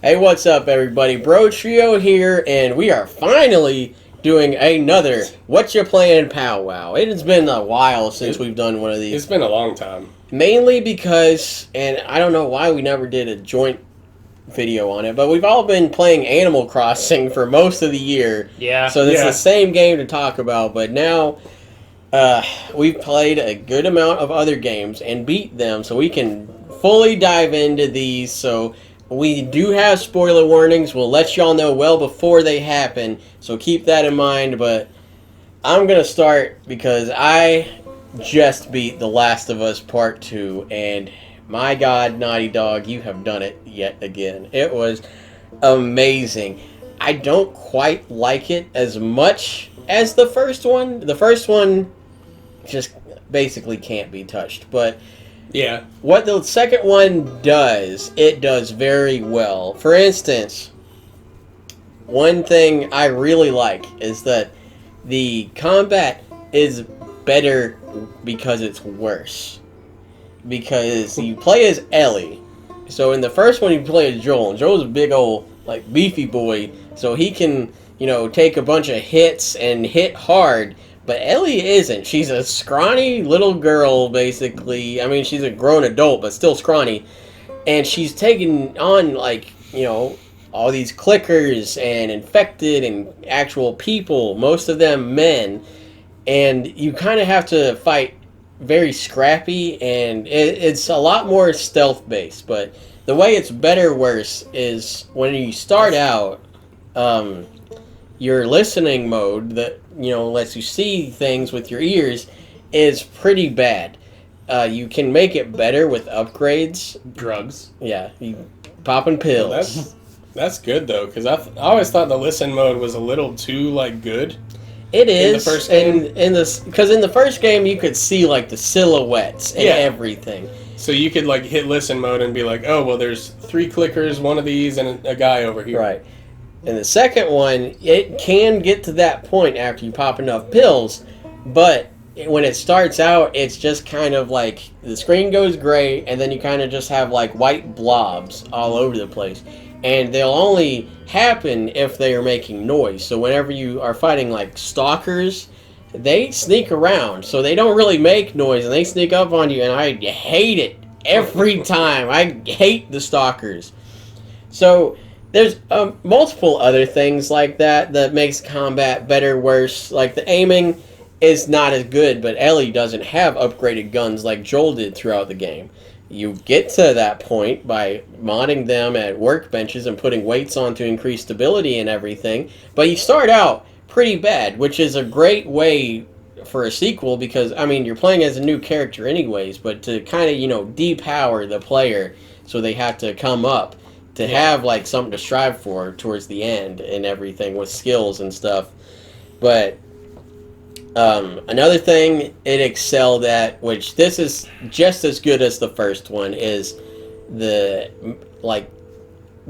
Hey, what's up, everybody? Brotrio here, and we are finally doing another Whatcha Playing powwow. It has been a while since we've done one of these. It's been a long time. Mainly because, and I don't know why we never did a joint video on it, but we've all been playing Animal Crossing for most of the year. Yeah. So it's the same game to talk about, but now we've played a good amount of other games and beat them, so we can fully dive into these. So we do have spoiler warnings. We'll let y'all know well before they happen, so keep that in mind. But I'm going to start because I just beat The Last of Us Part 2, and my God, Naughty Dog, you have done it yet again. It was amazing. I don't quite like it as much as the first one. The first one just basically can't be touched, but yeah, what the second one does, it does very well. For instance, one thing I really like is that the combat is better because it's worse. Because you play as Ellie. So in the first one you play as Joel, and Joel's a big old, like, beefy boy, so he can, you know, take a bunch of hits and hit hard. But Ellie isn't. She's a scrawny little girl, basically. I mean, she's a grown adult, but still scrawny. And she's taking on, like, you know, all these clickers and infected and actual people, most of them men. And you kind of have to fight very scrappy, and it's a lot more stealth-based. But the way it's better worse is when you start out, your listening mode that, you know, lets you see things with your ears is pretty bad. You can make it better with upgrades. Drugs. Yeah, you popping pills. Well, that's good though, because I always thought the listen mode was a little too like good. It is in the first game. Because in the first game you could see like the silhouettes and everything. So you could like hit listen mode and be like, oh well, there's 3 clickers, one of these, and a guy over here. Right. In the second one, it can get to that point after you pop enough pills, but when it starts out, it's just kind of like the screen goes gray, and then you kind of just have like white blobs all over the place. And they'll only happen if they are making noise. So whenever you are fighting like stalkers, they sneak around, so they don't really make noise, and they sneak up on you, and I hate it every time. I hate the stalkers. So there's multiple other things like that makes combat better, worse. Like the aiming is not as good, but Ellie doesn't have upgraded guns like Joel did throughout the game. You get to that point by modding them at workbenches and putting weights on to increase stability and everything, but you start out pretty bad, which is a great way for a sequel because, I mean, you're playing as a new character anyways, but to kind of, you know, depower the player so they have to come up to have like something to strive for towards the end and everything with skills and stuff. But another thing it excelled at, which this is just as good as the first one, is the like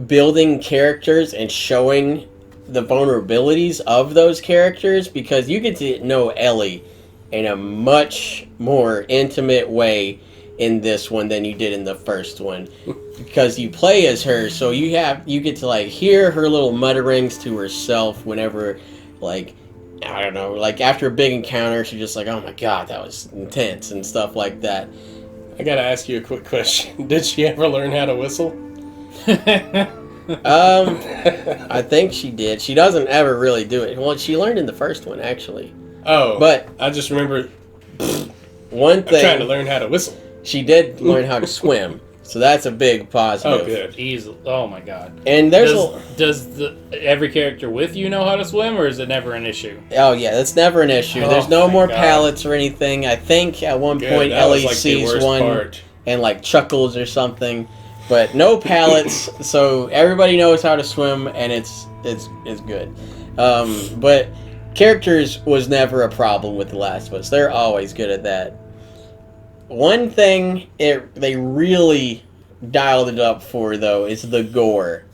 building characters and showing the vulnerabilities of those characters, because you get to know Ellie in a much more intimate way in this one than you did in the first one, because you play as her, so you get to like hear her little mutterings to herself whenever, like, I don't know, like after a big encounter, she's just like, oh my God, that was intense and stuff like that. I gotta ask you a quick question. Did she ever learn how to whistle? I think she did. She doesn't ever really do it. Well, she learned in the first one, actually. Oh, but I just remember one thing. I'm trying to learn how to whistle. She did learn how to swim, so that's a big positive. Oh, good. Easy. Oh my God. And does every character with you know how to swim, or is it never an issue? Oh yeah, that's never an issue. There's no more pallets or anything. I think at one point Ellie sees one and like chuckles or something, but no pallets. So everybody knows how to swim, and it's good. But characters was never a problem with The Last of Us. They're always good at that. One thing they really dialed it up for, though, is the gore.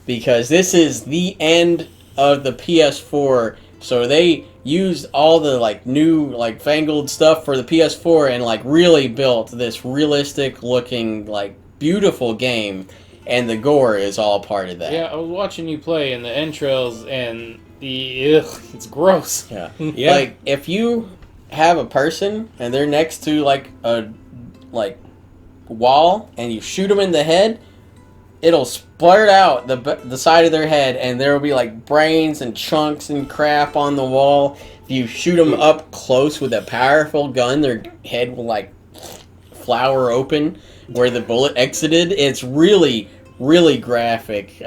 Because this is the end of the PS4, so they used all the like new like fangled stuff for the PS4 and like really built this realistic looking like beautiful game. and the gore is all part of that. Yeah, I was watching you play in the entrails, and it's gross. Yeah. Yeah. Like, if you have a person and they're next to like a wall and you shoot them in the head, it'll splurt out the side of their head, and there will be like brains and chunks and crap on the wall. If you shoot them up close with a powerful gun, their head will like flower open where the bullet exited. It's really, really graphic.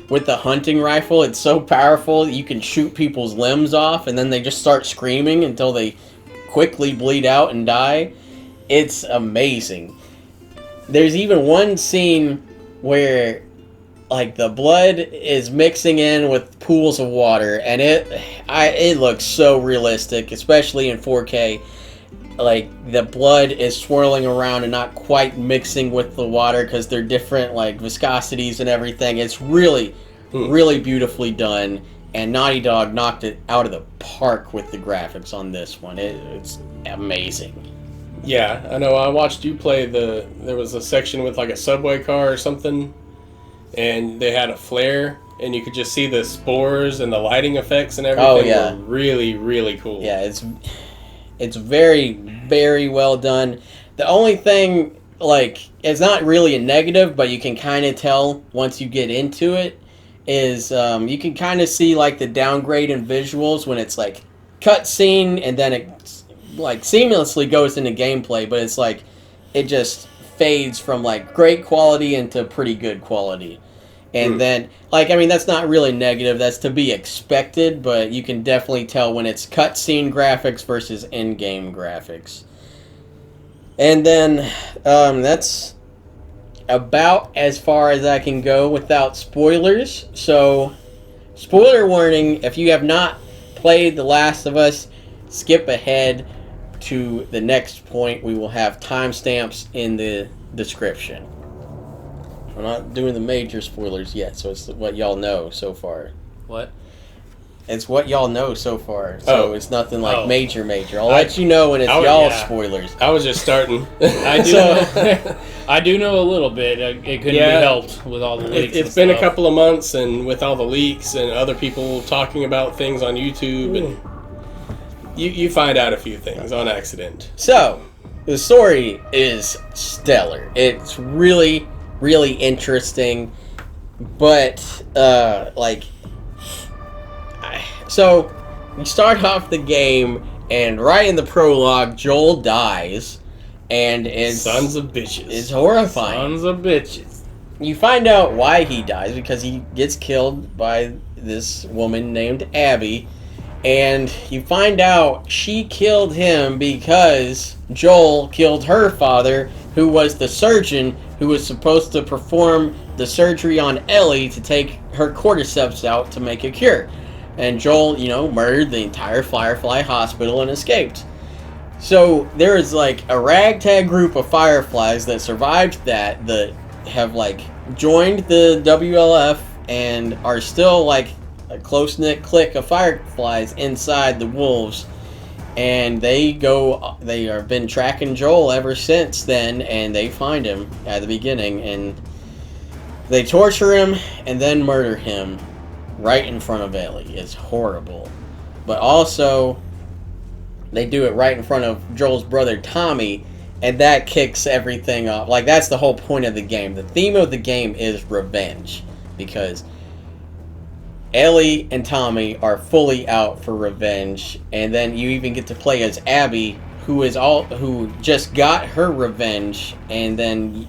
With the hunting rifle, it's so powerful that you can shoot people's limbs off, and then they just start screaming until they quickly bleed out and die. It's amazing. There's even one scene where like the blood is mixing in with pools of water, and it looks so realistic, especially in 4K. Like, the blood is swirling around and not quite mixing with the water because they're different like viscosities and everything. It's really, really beautifully done, and Naughty Dog knocked it out of the park with the graphics on this one. It's amazing. Yeah, I know. I watched you play there was a section with like a subway car or something, and they had a flare, and you could just see the spores and the lighting effects and everything. Oh, yeah. Were really, really cool. Yeah, it's very, very well done. The only thing, like, it's not really a negative, but you can kind of tell once you get into it, is you can kind of see, like, the downgrade in visuals when it's, like, cutscene, and then it, like, seamlessly goes into gameplay, but it's, like, it just fades from, like, great quality into pretty good quality. And then, like, I mean, that's not really negative. That's to be expected, but you can definitely tell when it's cutscene graphics versus in-game graphics. And then, that's about as far as I can go without spoilers. So, spoiler warning, if you have not played The Last of Us, skip ahead to the next point. We will have timestamps in the description. We're not doing the major spoilers yet, so it's what y'all know so far. What? It's what y'all know so far, so it's nothing like major. I'll let you know when it's y'all's spoilers. I was just starting. I do know a little bit. It couldn't be helped with all the leaks. It's been a couple of months, and with all the leaks and other people talking about things on YouTube, and you find out a few things on accident. So, the story is stellar. It's really, really interesting, but so you start off the game, and right in the prologue, Joel dies, and it's sons of bitches. It's horrifying. Sons of bitches. You find out why he dies because he gets killed by this woman named Abby, and you find out she killed him because Joel killed her father, who was the surgeon who was supposed to perform the surgery on Ellie to take her cordyceps out to make a cure. And Joel, murdered the entire Firefly hospital and escaped. So there is like a ragtag group of Fireflies that survived that have like joined the WLF and are still like a close-knit clique of Fireflies inside the Wolves. And they have been tracking Joel ever since then, and they find him at the beginning, and they torture him and then murder him right in front of Ellie. It's horrible. But also, they do it right in front of Joel's brother Tommy, and that kicks everything off. Like, that's the whole point of the game. The theme of the game is revenge, because Ellie and Tommy are fully out for revenge, and then you even get to play as Abby, who just got her revenge, and then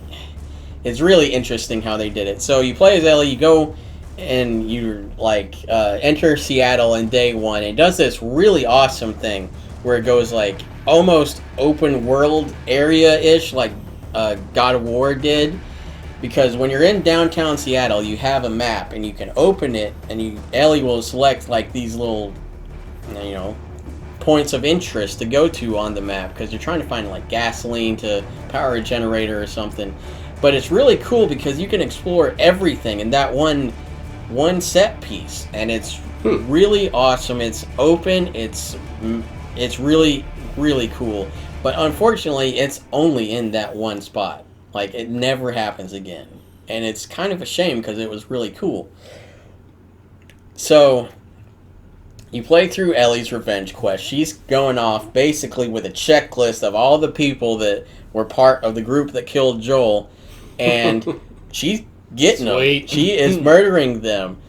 it's really interesting how they did it. So you play as Ellie, you go and you enter Seattle in day one. It does this really awesome thing where it goes like almost open world area-ish, like God of War did. Because when you're in downtown Seattle, you have a map, and you can open it, and Ellie will select like these little, points of interest to go to on the map, because you're trying to find like gasoline to power a generator or something. But it's really cool because you can explore everything in that one set piece, and it's really awesome. It's open. It's really, really cool. But unfortunately, it's only in that one spot. Like, it never happens again. and it's kind of a shame because it was really cool. So, you play through Ellie's revenge quest. She's going off basically with a checklist of all the people that were part of the group that killed Joel, and she's getting them. She is murdering them.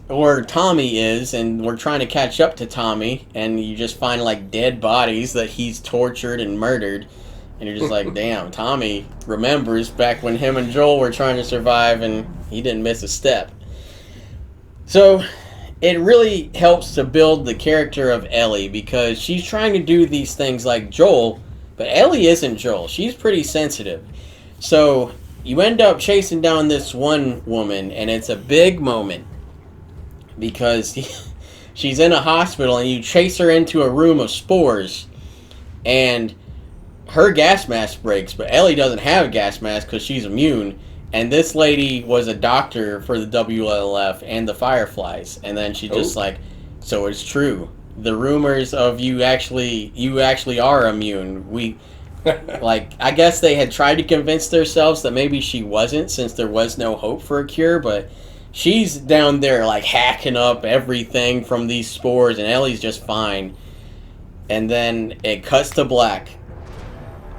Or Tommy is, and we're trying to catch up to Tommy, and you just find like dead bodies that he's tortured and murdered, and you're just like, damn, Tommy remembers back when him and Joel were trying to survive, and he didn't miss a step. So, it really helps to build the character of Ellie, because she's trying to do these things like Joel, but Ellie isn't Joel. She's pretty sensitive. So, you end up chasing down this one woman, and it's a big moment because she's in a hospital, and you chase her into a room of spores, and her gas mask breaks, but Ellie doesn't have a gas mask because she's immune, and this lady was a doctor for the WLF and the Fireflies, and then she just so it's true. The rumors of you actually are immune. I guess they had tried to convince themselves that maybe she wasn't, since there was no hope for a cure, but she's down there like hacking up everything from these spores, and Ellie's just fine. And then it cuts to black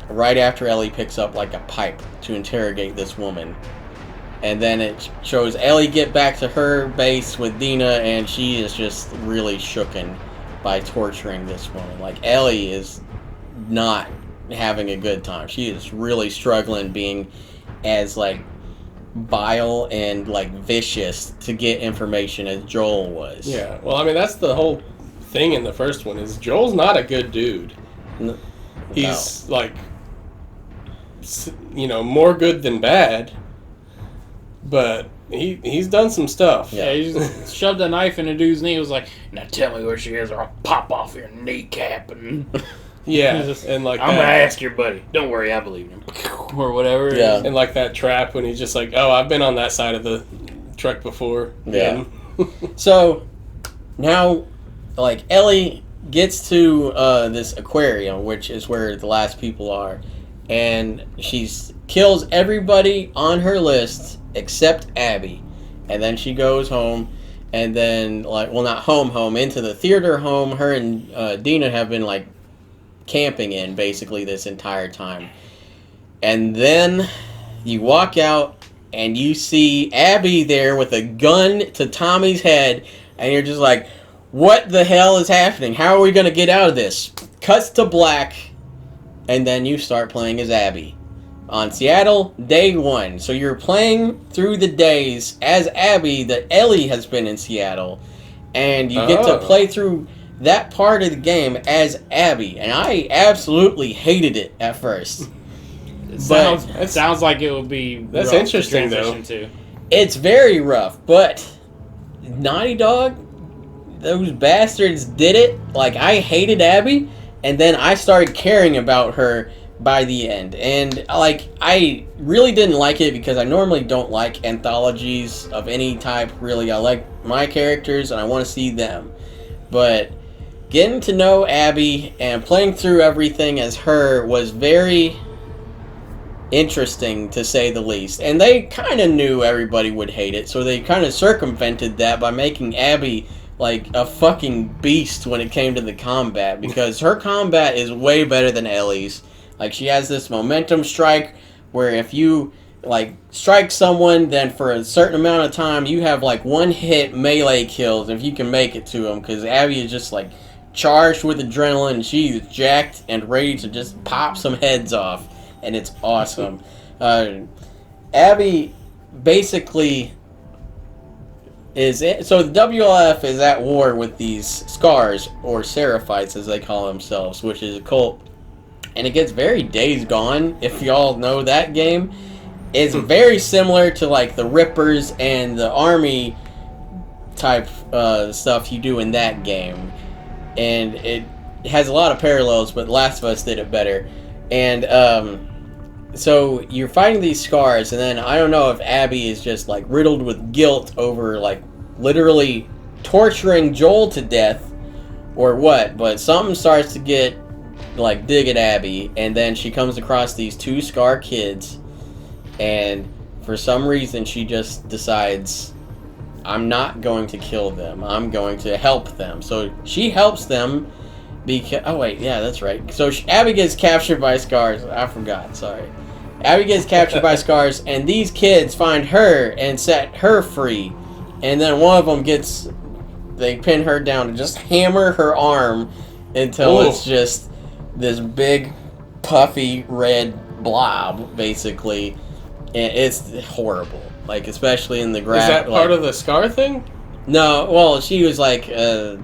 right after Ellie picks up like a pipe to interrogate this woman. And then it shows Ellie get back to her base with Dina, and she is just really shooken by torturing this woman. Like, Ellie is not having a good time. She is really struggling being as like vile and like vicious to get information as Joel was. Yeah, well, I mean, that's the whole thing in the first one, is Joel's not a good dude. He's like, more good than bad, but he's done some stuff. Yeah, he just shoved a knife in a dude's knee. He was like, now tell me where she is or I'll pop off your kneecap. And yeah, and like I'm going to ask your buddy. Don't worry, I believe him. Or whatever. Yeah. And like that trap when he's just like, oh, I've been on that side of the truck before. Yeah. So, now, like, Ellie gets to this aquarium, which is where the last people are, and she kills everybody on her list except Abby. And then she goes home, and then, not home, into the theater home her and Dina have been, camping in, basically, this entire time. And then you walk out, and you see Abby there with a gun to Tommy's head, and you're just like, what the hell is happening? How are we going to get out of this? Cuts to black, and then you start playing as Abby. On Seattle, day 1. So you're playing through the days as Abby that Ellie has been in Seattle, and you get to play through that part of the game as Abby, and I absolutely hated it at first. It sounds like it would be that's interesting, though. It's very rough, but Naughty Dog, those bastards did it. Like, I hated Abby, and then I started caring about her by the end. And, I really didn't like it because I normally don't like anthologies of any type, really. I like my characters, and I want to see them. But getting to know Abby and playing through everything as her was very interesting, to say the least. And they kind of knew everybody would hate it, so they kind of circumvented that by making Abby like a fucking beast when it came to the combat, because her combat is way better than Ellie's. Like, she has this momentum strike where if you strike someone, then for a certain amount of time you have one hit melee kills if you can make it to them, because Abby is just charged with adrenaline, and she's jacked and ready to just pop some heads off, and it's awesome. Abby basically so the WLF is at war with these Scars, or Seraphites as they call themselves, which is a cult, and it gets very Days Gone, if y'all know that game. It's very similar to the Rippers and the Army type stuff you do in that game, and it has a lot of parallels, but Last of Us did it better. And so you're fighting these Scars, and then I don't know if Abby is just riddled with guilt over literally torturing Joel to death or what, but something starts to get dig at Abby, and then she comes across these 2 Scar kids, and for some reason, she just decides, I'm not going to kill them. I'm going to help them. So she helps them because... Oh, wait. Yeah, that's right. So Abby gets captured by Scars. I forgot. Sorry. Abby gets captured by Scars, and these kids find her and set her free. And then one of them gets... They pin her down and just hammer her arm until it's just this big, puffy, red blob, basically. And it's horrible. Like, especially in the grass. Is that part of the scar thing? No, well, she was like a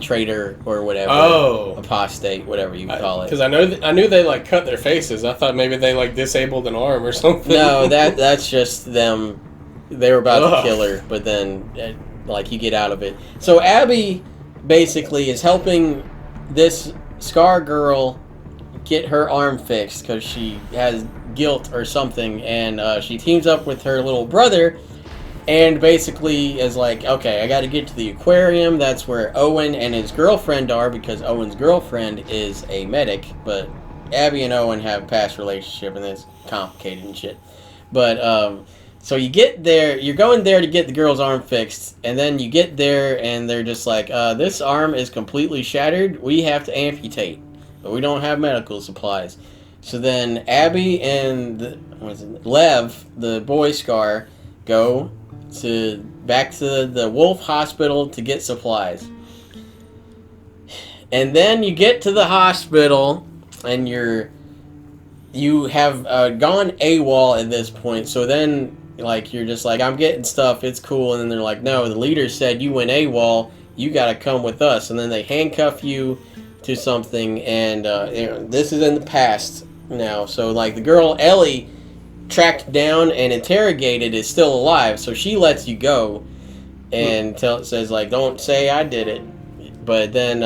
traitor or whatever. Oh. Apostate, whatever you call it. Because I knew they, like, cut their faces. I thought maybe they, like, disabled an arm or something. No, that's just them. They were about to kill her, but then... Like, you get out of it. So Abby basically is helping this Scar girl get her arm fixed because she has guilt or something, and she teams up with her little brother and basically is like, okay, I got to get to the aquarium. That's where Owen and his girlfriend are, because Owen's girlfriend is a medic, but Abby and Owen have a past relationship and it's complicated and shit. But so you get there, you're going there to get the girl's arm fixed, and then you get there and they're just like, this arm is completely shattered, we have to amputate, but we don't have medical supplies. So then Abby and Lev, the boy Scar, go back to the Wolf Hospital to get supplies. And then you get to the hospital and you have gone AWOL at this point, so then like you're just like, I'm getting stuff, it's cool, and then they're like, no, the leader said you went AWOL, you gotta come with us, and then they handcuff you to something, and this is in the past now, so like the girl Ellie tracked down and interrogated is still alive, so she lets you go and says like, don't say I did it, but then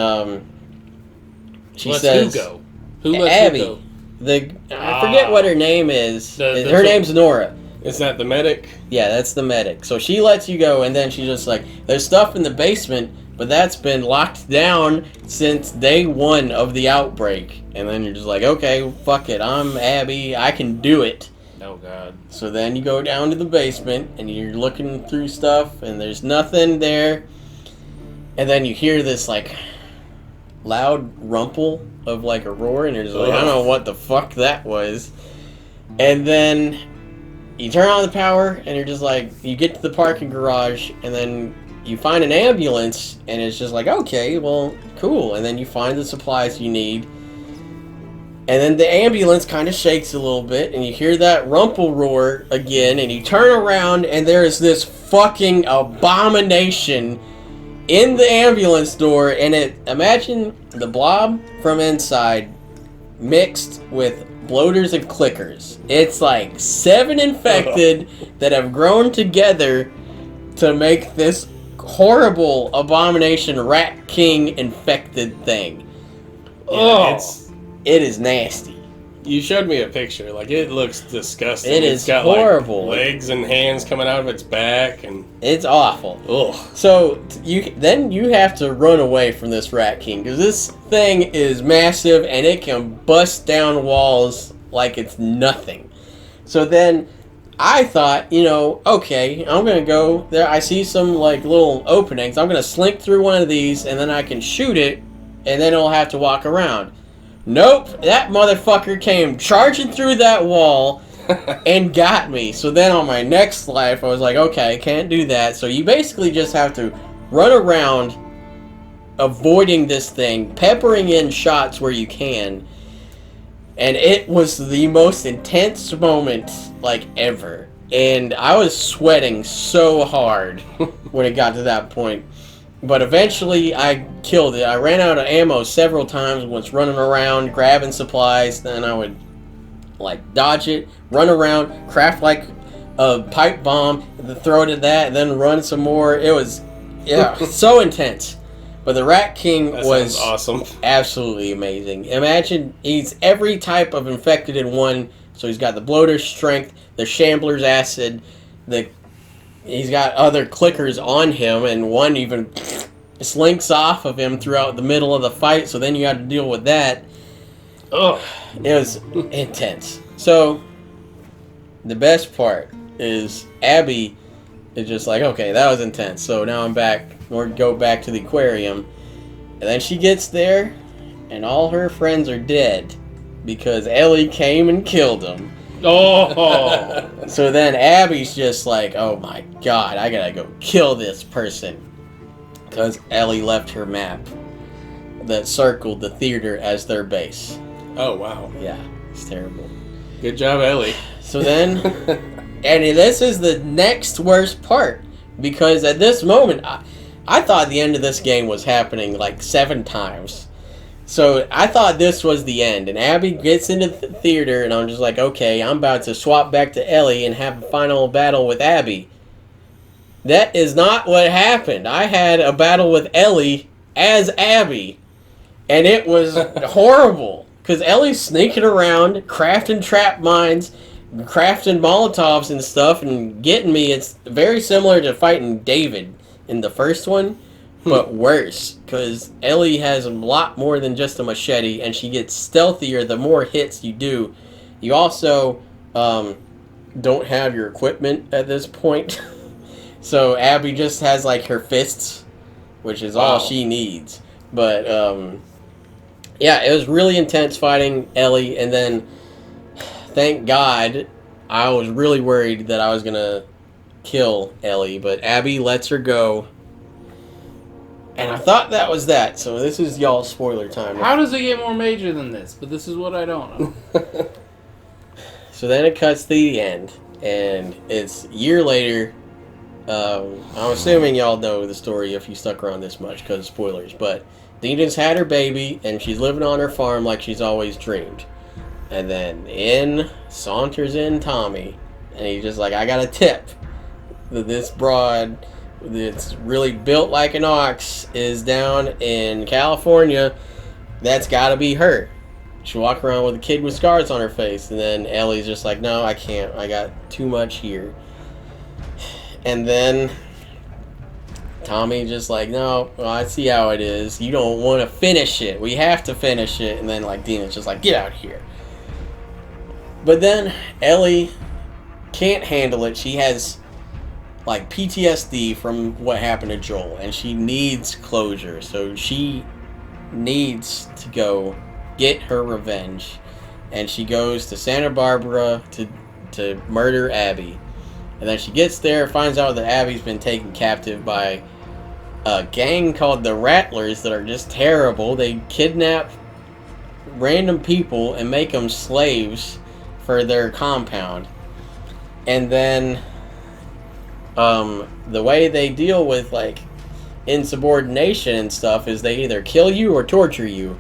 she says, who go? Who lets Abby, who go? I forget what her name is. Her name's Nora. Is that the medic? Yeah, that's the medic. So she lets you go, and then she's just like, there's stuff in the basement, but that's been locked down since day one of the outbreak. And then you're just like, okay, fuck it, I'm Abby, I can do it. Oh, God. So then you go down to the basement, and you're looking through stuff, and there's nothing there. And then you hear this, like, loud rumple of, like, a roar, and you're just like, I don't know what the fuck that was. And then you turn on the power, and you're just like, you get to the parking garage, and then you find an ambulance, and it's just like, okay, well, cool. And then you find the supplies you need. And then the ambulance kind of shakes a little bit, and you hear that rumple roar again, and you turn around, and there is this fucking abomination in the ambulance door, and imagine the blob from inside mixed with bloaters and clickers. It's like 7 infected that have grown together to make this horrible abomination Rat King infected thing. Yeah, it is nasty. You showed me a picture. Like, it looks disgusting. It's got Like, horrible. legs and hands coming out of its back, and it's awful. Ugh. So you have to run away from this Rat King, because this thing is massive and it can bust down walls like it's nothing. So then I thought, okay, I'm gonna go there. I see some like little openings. I'm gonna slink through one of these, and then I can shoot it, and then I'll have to walk around. Nope, that motherfucker came charging through that wall and got me. So then on my next life, I was like, okay, I can't do that. So you basically just have to run around avoiding this thing, peppering in shots where you can. And it was the most intense moment, like, ever. And I was sweating so hard when it got to that point. But eventually, I killed it. I ran out of ammo several times, was running around, grabbing supplies, then I would, like, dodge it, run around, craft, like, a pipe bomb, throw it at that, and then run some more. It was, so intense. But the Rat King was awesome. Absolutely amazing. Imagine, he's every type of infected in one. So he's got the bloater's strength, the shambler's acid, he's got other clickers on him, and one even slinks off of him throughout the middle of the fight, so then you got to deal with that. Ugh, it was intense. So, the best part is Abby is just like, okay, that was intense. So now I'm back. Or go back to the aquarium. And then she gets there, and all her friends are dead because Ellie came and killed them. Oh. So then Abby's just like, oh my god, I gotta go kill this person. Because Ellie left her map that circled the theater as their base. Oh, wow. Yeah, it's terrible. Good job, Ellie. So then, and this is the next worst part. Because at this moment, I thought the end of this game was happening like 7 times. So I thought this was the end. And Abby gets into the theater, and I'm just like, okay, I'm about to swap back to Ellie and have a final battle with Abby. That is not what happened. I had a battle with Ellie as Abby. And it was horrible. Because Ellie's sneaking around, crafting trap mines, crafting Molotovs and stuff, and getting me. It's very similar to fighting David in the first one, but worse. Because Ellie has a lot more than just a machete, and she gets stealthier the more hits you do. You also don't have your equipment at this point. So Abby just has like her fists, which is all she needs. But yeah, it was really intense fighting Ellie, and then thank God I was really worried that I was gonna kill Ellie, but Abby lets her go. And I thought that was that, so this is y'all's spoiler time. How does it get more major than this? But this is what I don't know. So then it cuts to the end, and it's a year later. I'm assuming y'all know the story if you stuck around this much, because spoilers, but Dina's had her baby, and she's living on her farm like she's always dreamed. And then saunters in Tommy, and he's just like, I got a tip. That this broad that's really built like an ox is down in California. That's gotta be her. She walk around with a kid with scars on her face, and then Ellie's just like, no, I can't. I got too much here. And then Tommy just like, no, well, I see how it is. You don't want to finish it. We have to finish it. And then like Dina's just like, get out of here. But then Ellie can't handle it. She has like PTSD from what happened to Joel, and she needs closure. So she needs to go get her revenge, and she goes to Santa Barbara to murder Abby. And then she gets there, finds out that Abby's been taken captive by a gang called the Rattlers that are just terrible. They kidnap random people and make them slaves for their compound. And then the way they deal with like insubordination and stuff is they either kill you or torture you.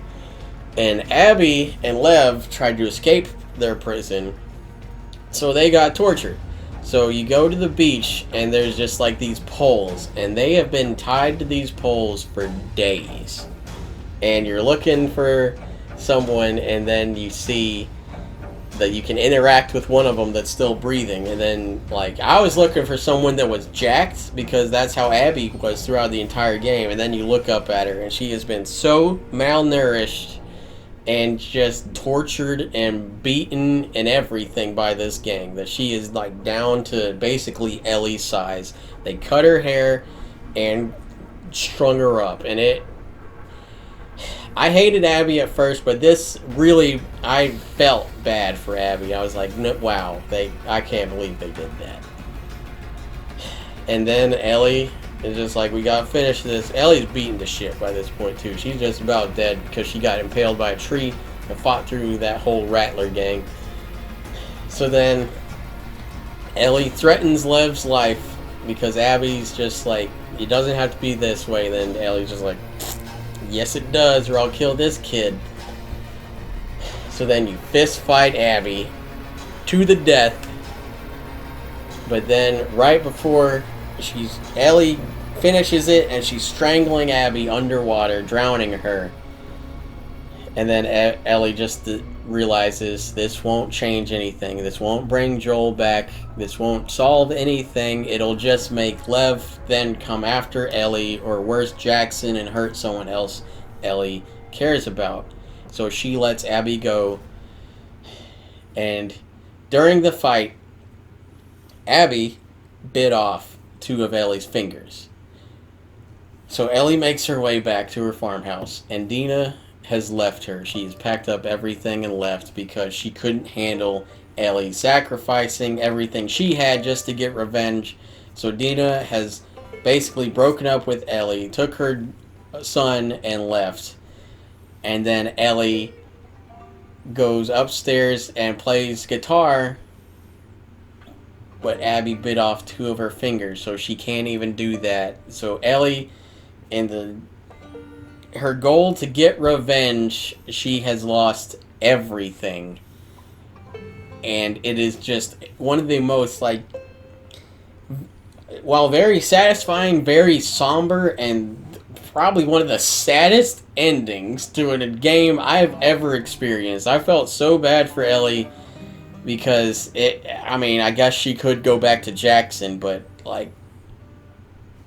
And Abby and Lev tried to escape their prison, so they got tortured. So you go to the beach, and there's just like these poles, and they have been tied to these poles for days. And you're looking for someone, and then you see that you can interact with one of them that's still breathing. And then, like, I was looking for someone that was jacked, because that's how Abby was throughout the entire game. And then you look up at her, and she has been so malnourished and just tortured and beaten and everything by this gang that she is like down to basically Ellie's size. They cut her hair and strung her up, and I hated Abby at first, but this really, I felt bad for Abby. I was like, no, wow, I can't believe they did that. And then Ellie is just like, we gotta finish this. Ellie's beaten to shit by this point too. She's just about dead because she got impaled by a tree and fought through that whole Rattler gang. So then Ellie threatens Lev's life because Abby's just like, it doesn't have to be this way. Then Ellie's just like, yes it does, or I'll kill this kid. So then you fist fight Abby to the death. But then right before Ellie finishes it, and she's strangling Abby underwater, drowning her. And then Ellie just realizes this won't change anything. This won't bring Joel back. This won't solve anything. It'll just make Lev then come after Ellie, or worse, Jackson, and hurt someone else Ellie cares about. So she lets Abby go. And during the fight, Abby bit off 2 of Ellie's fingers. So Ellie makes her way back to her farmhouse, and Dina has left her. She's packed up everything and left because she couldn't handle Ellie sacrificing everything she had just to get revenge. So Dina has basically broken up with Ellie, took her son and left. And then Ellie goes upstairs and plays guitar, but Abby bit off 2 of her fingers, so she can't even do that. So Ellie, in her goal to get revenge, she has lost everything. And it is just one of the most, like, while very satisfying, very somber, and probably one of the saddest endings to a game I've ever experienced. I felt so bad for Ellie because I guess she could go back to Jackson, but, like,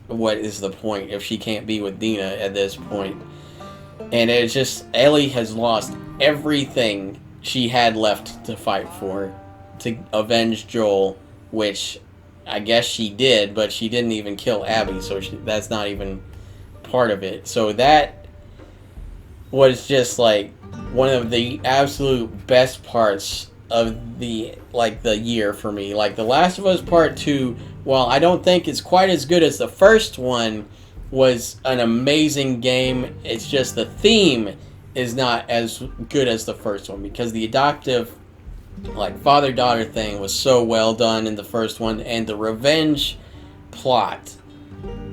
what is the point if she can't be with Dina at this point? And it's just, Ellie has lost everything she had left to fight for, to avenge Joel, which I guess she did, but she didn't even kill Abby, so that's not even part of it. So that was just, like, one of the absolute best parts of the year for me. Like, The Last of Us Part 2, while I don't think it's quite as good as the first one, was an amazing game. It's just the theme is not as good as the first one, because the adoptive, like, father-daughter thing was so well done in the first one, and the revenge plot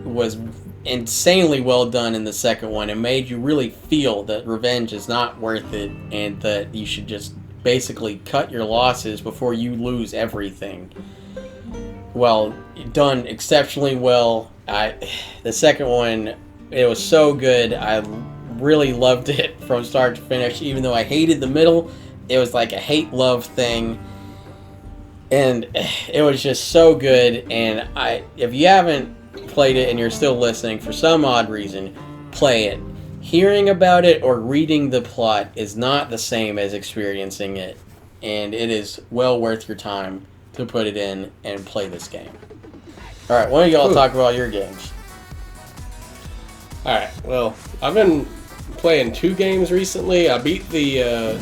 was insanely well done in the second one. It made you really feel that revenge is not worth it, and that you should just basically cut your losses before you lose everything. Well, done exceptionally well. The second one, it was so good. I really loved it from start to finish, even though I hated the middle. It was like a hate-love thing, and it was just so good. And if you haven't played it and you're still listening for some odd reason, play it. Hearing about it or reading the plot is not the same as experiencing it, and it is well worth your time to put it in and play this game. Alright, why don't y'all talk about your games? Alright, well, I've been playing 2 games recently. I beat the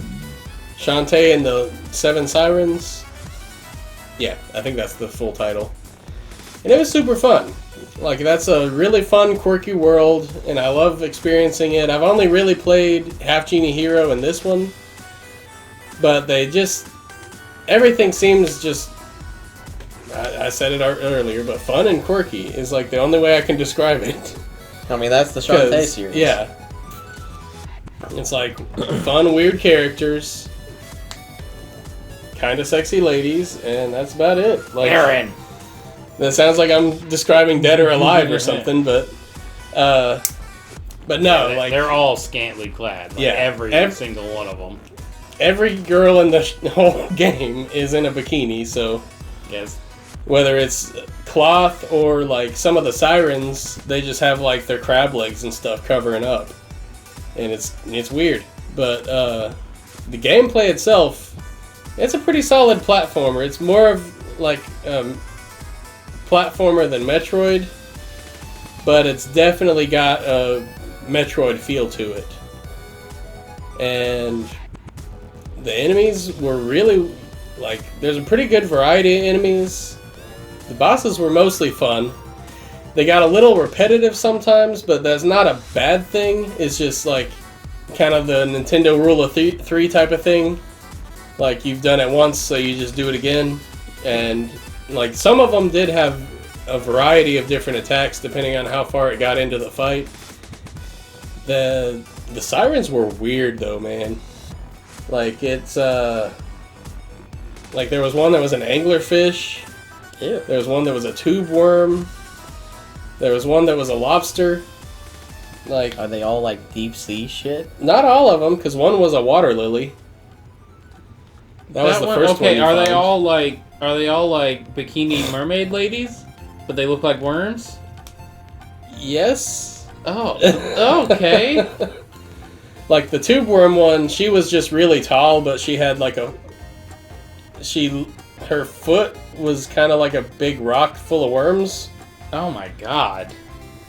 Shantae and the 7 Sirens. Yeah, I think that's the full title. And it was super fun. Like, that's a really fun, quirky world, and I love experiencing it. I've only really played Half Genie Hero in this one, but they just... everything seems just... I said it earlier, but fun and quirky is, like, the only way I can describe it. I mean, that's the Shantae series. Yeah. It's like fun, weird characters, kind of sexy ladies, and that's about it. Like, Aaron! That sounds like I'm describing Dead or Alive or something, but no, Yeah, like... they're all scantily clad. Like, yeah, every single one of them. Every girl in the whole game is in a bikini, so... Yes. Whether it's cloth or, like, some of the Sirens, they just have, like, their crab legs and stuff covering up. And it's weird. But the gameplay itself, it's a pretty solid platformer. It's more of, like, platformer than Metroid, but it's definitely got a Metroid feel to it. And the enemies were really, like, there's a pretty good variety of enemies. The bosses were mostly fun. They got a little repetitive sometimes, but that's not a bad thing. It's just, like, kind of the Nintendo rule of three type of thing. Like, you've done it once, so you just do it again. And, like, some of them did have a variety of different attacks depending on how far it got into the fight. The Sirens were weird, though, man. Like, it's, like, there was one that was an anglerfish. Ew. There was one that was a tube worm. There was one that was a lobster. Like, Are they all, like, deep sea shit? not all of them, because one was a water lily. That was the first one. Okay, you are found. they all like bikini mermaid ladies? But they look like worms? Yes. Oh, okay. Like, the tube worm one, she was just really tall, but she had, like, she her foot was kind of like a big rock full of worms. Oh my god.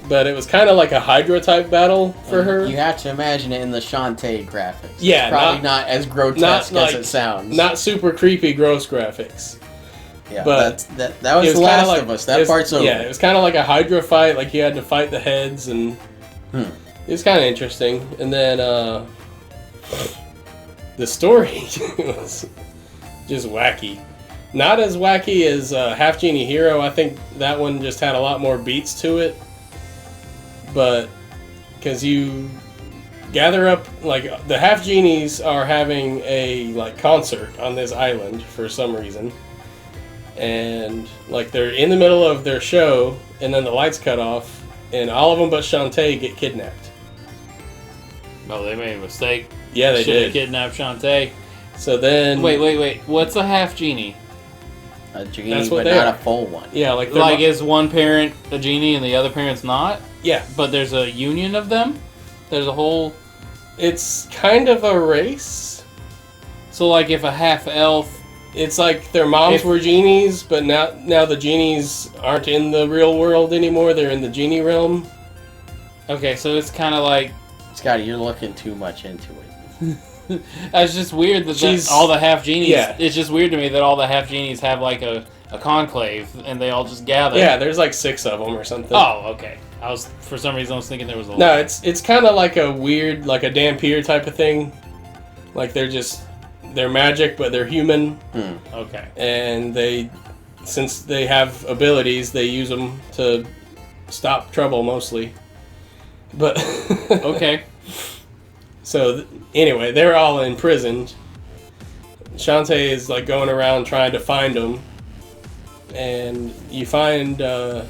But it was kind of like a Hydra type battle for her. You have to imagine it in the Shantae graphics. Yeah, it's probably not as grotesque as it sounds. Not super creepy, gross graphics. Yeah, but that was The Last of Us. That part's over. Yeah, it was kind of like a Hydra fight. Like you had to fight the heads, and it was kind of interesting. And then the story was just wacky. Not as wacky as Half Genie Hero. I think that one just had a lot more beats to it. But because you gather up, like the Half Genies are having a concert on this island for some reason, and like they're in the middle of their show, and then the lights cut off, and all of them but Shantae get kidnapped. Oh, they made a mistake. Yeah, they Should've did. Kidnapped Shantae. So then, wait. What's a half genie? A genie, That's what but they not are. a full one. Yeah, like Is one parent a genie and the other parent's not? Yeah, But there's a union of them? There's a whole... it's kind of a race. So like if a half elf... It's like their moms were genies, but now the genies aren't in the real world anymore. They're in the genie realm. Okay, so it's kind of like... Scotty, you're looking too much into it. It's just weird that all the half genies... Yeah. It's just weird to me that all the half genies have like a conclave and they all just gather. Yeah, there's like 6 of them or something. Oh, okay. For some reason I was thinking there was a lot. No, it's kind of like a weird, like a Dampier type of thing. Like they're magic, but they're human. Okay. And since they have abilities, they use them to stop trouble mostly. But Okay. So anyway, they're all imprisoned. Shantae is like going around trying to find them, and you find the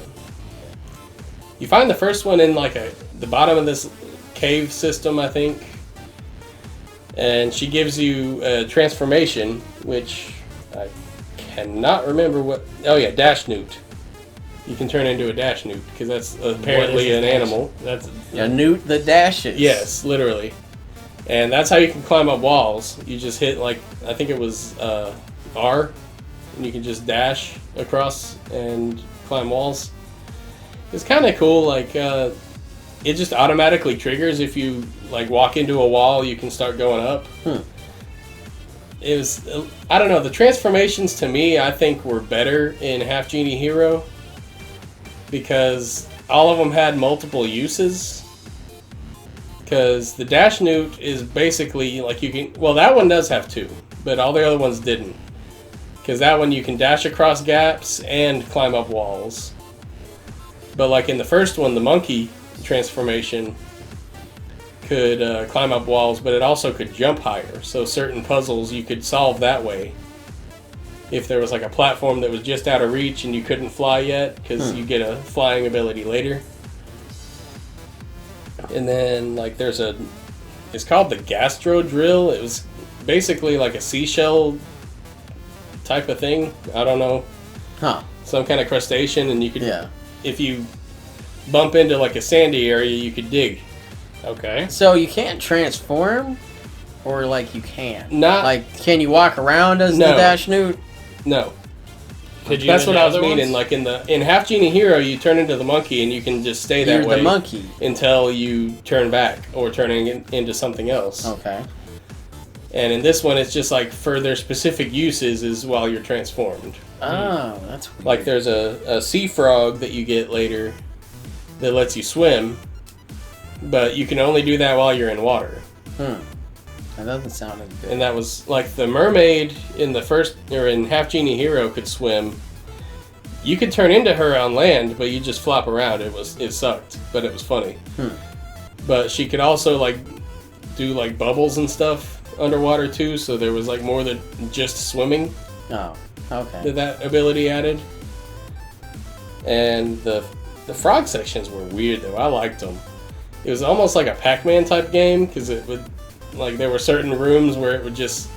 first one in like the bottom of this cave system, I think. And she gives you a transformation, which I cannot remember what. Oh yeah, Dash Newt. You can turn into a Dash Newt because that's apparently an animal. That's Newt the Dashes. Yes, literally. And that's how you can climb up walls. You just hit I think it was R, and you can just dash across and climb walls. It's kind of cool. It just automatically triggers if you walk into a wall. You can start going up. It was I don't know. The transformations to me, I think, were better in Half Genie Hero because all of them had multiple uses. Because the Dash Newt is basically you can. Well, that one does have 2, but all the other ones didn't. Because that one you can dash across gaps and climb up walls. But in the first one, the monkey transformation could climb up walls, but it also could jump higher. So certain puzzles you could solve that way. If there was a platform that was just out of reach and you couldn't fly yet, because you get a flying ability later. And then it's called the Gastro Drill. It was basically like a seashell type of thing. I don't know. Some kind of crustacean, and you could, if you bump into a sandy area, you could dig. okay. So you can't transform, or you can? Not can you walk around as the No. Dash Newt? No. Could you That's in what the I was other meaning. ones? In Half Genie Hero, you turn into the monkey, and you can just stay that You're way the monkey. until you turn back or turning into something else. Okay. And in this one, it's just for their specific uses is while you're transformed. Oh, that's weird. There's a sea frog that you get later that lets you swim, but you can only do that while you're in water. That doesn't sound good. And that was the mermaid in the first, or in Half Genie Hero could swim. You could turn into her on land, but you just flop around. It sucked, but it was funny. But she could also do bubbles and stuff underwater too, so there was more than just swimming. Oh, okay. That ability added. And the frog sections were weird though. I liked them. It was almost like a Pac-Man type game because it would there were certain rooms where it would just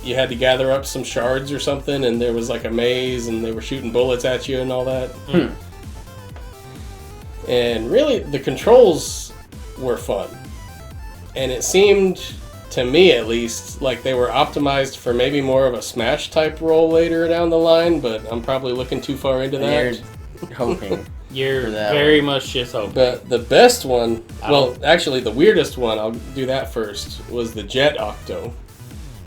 you had to gather up some shards or something, and there was a maze, and they were shooting bullets at you and all that. And really, the controls were fun, and it seemed to me at least, like they were optimized for maybe more of a Smash type role later down the line, but I'm probably looking too far into that. You're hoping. You're For that very much just hoping. But the best one, well, actually the weirdest one, I'll do that first, was the Jet Octo.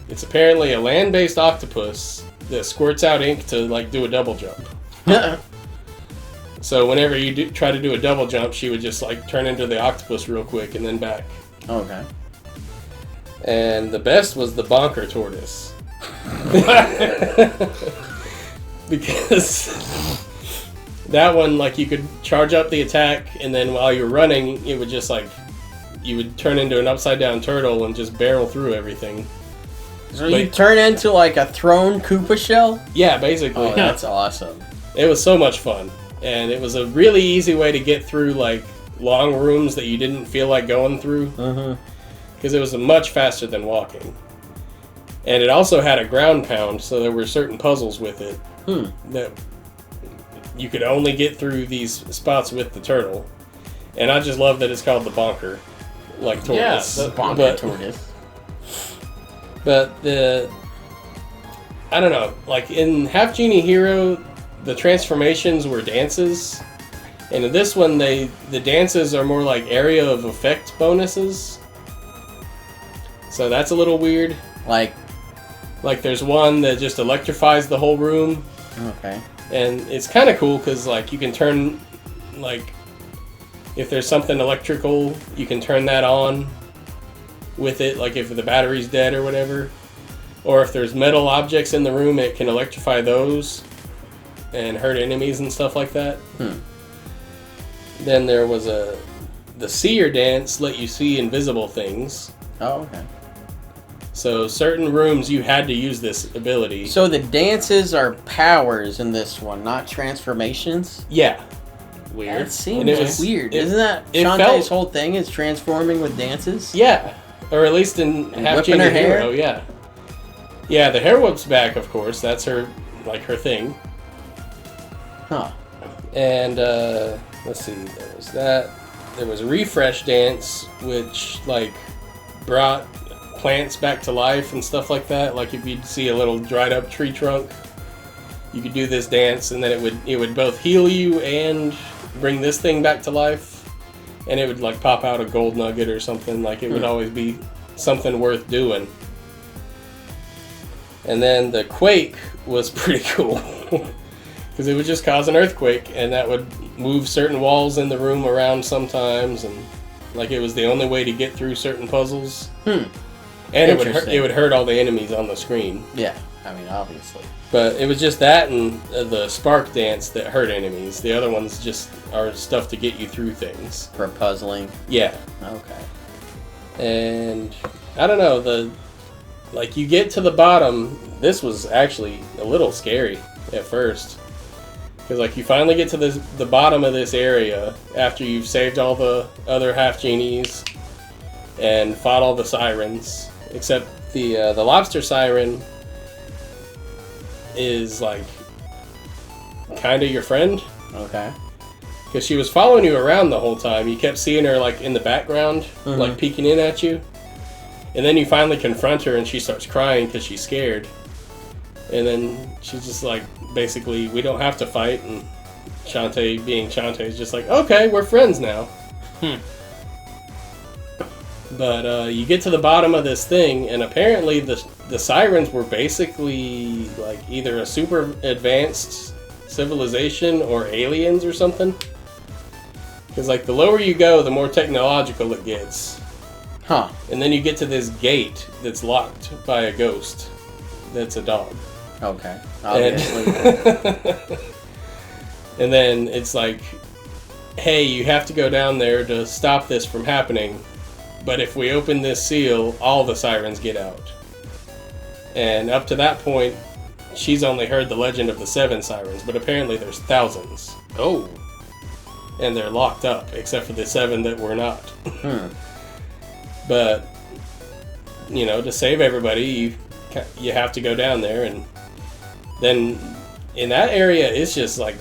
It's apparently a land-based octopus that squirts out ink to like do a double jump. So whenever you try to do a double jump, she would just like turn into the octopus real quick and then back. Okay. And the best was the Bonker Tortoise. Because that one, like, you could charge up the attack, and then while you're running, it would just, like, you would turn into an upside-down turtle and just barrel through everything. So you turn into, like, a thrown Koopa shell? Yeah, basically. Oh, that's awesome. It was so much fun. And it was a really easy way to get through, like, long rooms that you didn't feel like going through. Mm-hmm. Because it was much faster than walking. And it also had a ground pound, so there were certain puzzles with it that you could only get through these spots with the turtle. And I just love that it's called the Bonker, like tortoise. Yeah, the Bonker tortoise. But I don't know, like in Half Genie Hero, the transformations were dances. And in this one, the dances are more like area of effect bonuses. So that's a little weird. Like there's one that just electrifies the whole room. Okay. And it's kind of cool because like you can turn, like, if there's something electrical, you can turn that on with it, like if the battery's dead or whatever. Or if there's metal objects in the room, it can electrify those and hurt enemies and stuff like that. Then there was the Seer Dance let you see invisible things. Oh, okay. So certain rooms you had to use this ability. So the dances are powers in this one, not transformations? Yeah. Weird. That seems weird. Isn't that Shantae's whole thing is transforming with dances? Yeah. Or at least in Half Genie Hero, yeah. Yeah, the hair whip's back, of course. That's her, like, her thing. Huh. And, let's see, there was that. There was Refresh Dance, which, like, brought plants back to life and stuff like that. Like if you'd see a little dried up tree trunk, you could do this dance and then it would both heal you and bring this thing back to life, and it would like pop out a gold nugget or something. Like it would always be something worth doing. And then the Quake was pretty cool because it would just cause an earthquake and that would move certain walls in the room around sometimes, and like it was the only way to get through certain puzzles. And it would hurt all the enemies on the screen. Yeah, I mean, obviously. But it was just that and the Spark Dance that hurt enemies. The other ones just are stuff to get you through things. For puzzling? Yeah. Okay. And I don't know, like you get to the bottom, this was actually a little scary at first. Because like you finally get to the bottom of this area after you've saved all the other Half Genies and fought all the Sirens. Except the Lobster Siren is like kind of your friend. Okay. Because she was following you around the whole time. You kept seeing her like in the background, like peeking in at you. And then you finally confront her and she starts crying because she's scared. And then she's just like, basically, we don't have to fight. And Shantae, being Shantae, is just like, okay, we're friends now. But you get to the bottom of this thing, and apparently the Sirens were basically like either a super advanced civilization or aliens or something. Because like the lower you go, the more technological it gets. Huh. And then you get to this gate that's locked by a ghost that's a dog. Okay. Obviously. And then it's like, hey, you have to go down there to stop this from happening. But if we open this seal, all the Sirens get out. And up to that point, she's only heard the legend of the 7 Sirens, but apparently there's thousands. Oh. And they're locked up, except for the 7 that were not. But, you know, to save everybody, you have to go down there. And then in that area, it's just like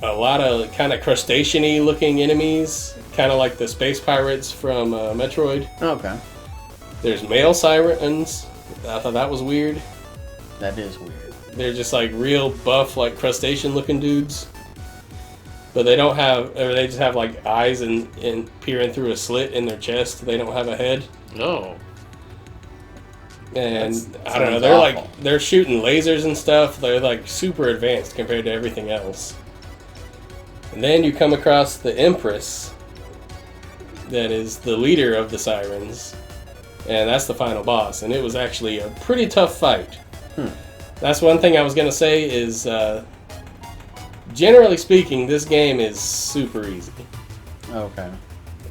a lot of kind of crustacean-y looking enemies, kind of like the space pirates from Metroid. Okay. There's male sirens. I thought that was weird. That is weird. They're just like real buff, like crustacean-looking dudes. But they don't have, or they just have like eyes and peering through a slit in their chest. They don't have a head. No. And That I don't know, sounds they're awful. like, they're shooting lasers and stuff. They're like super advanced compared to everything else. And then you come across the Empress, that is the leader of the Sirens. And that's the final boss. And it was actually a pretty tough fight. That's one thing I was going to say is, generally speaking, this game is super easy. Okay.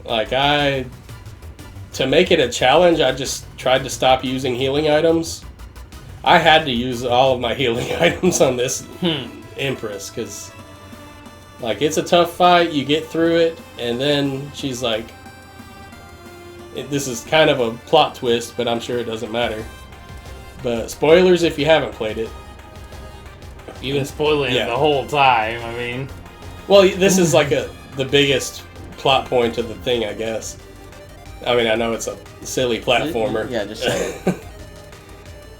Like, to make it a challenge, I just tried to stop using healing items. I had to use all of my healing items on this Empress, because, like, it's a tough fight, you get through it, and then she's like, this is kind of a plot twist, but I'm sure it doesn't matter. But spoilers if you haven't played it. You've been spoiling it the whole time, I mean. Well, this is like the biggest plot point of the thing, I guess. I mean, I know it's a silly platformer. Yeah, just say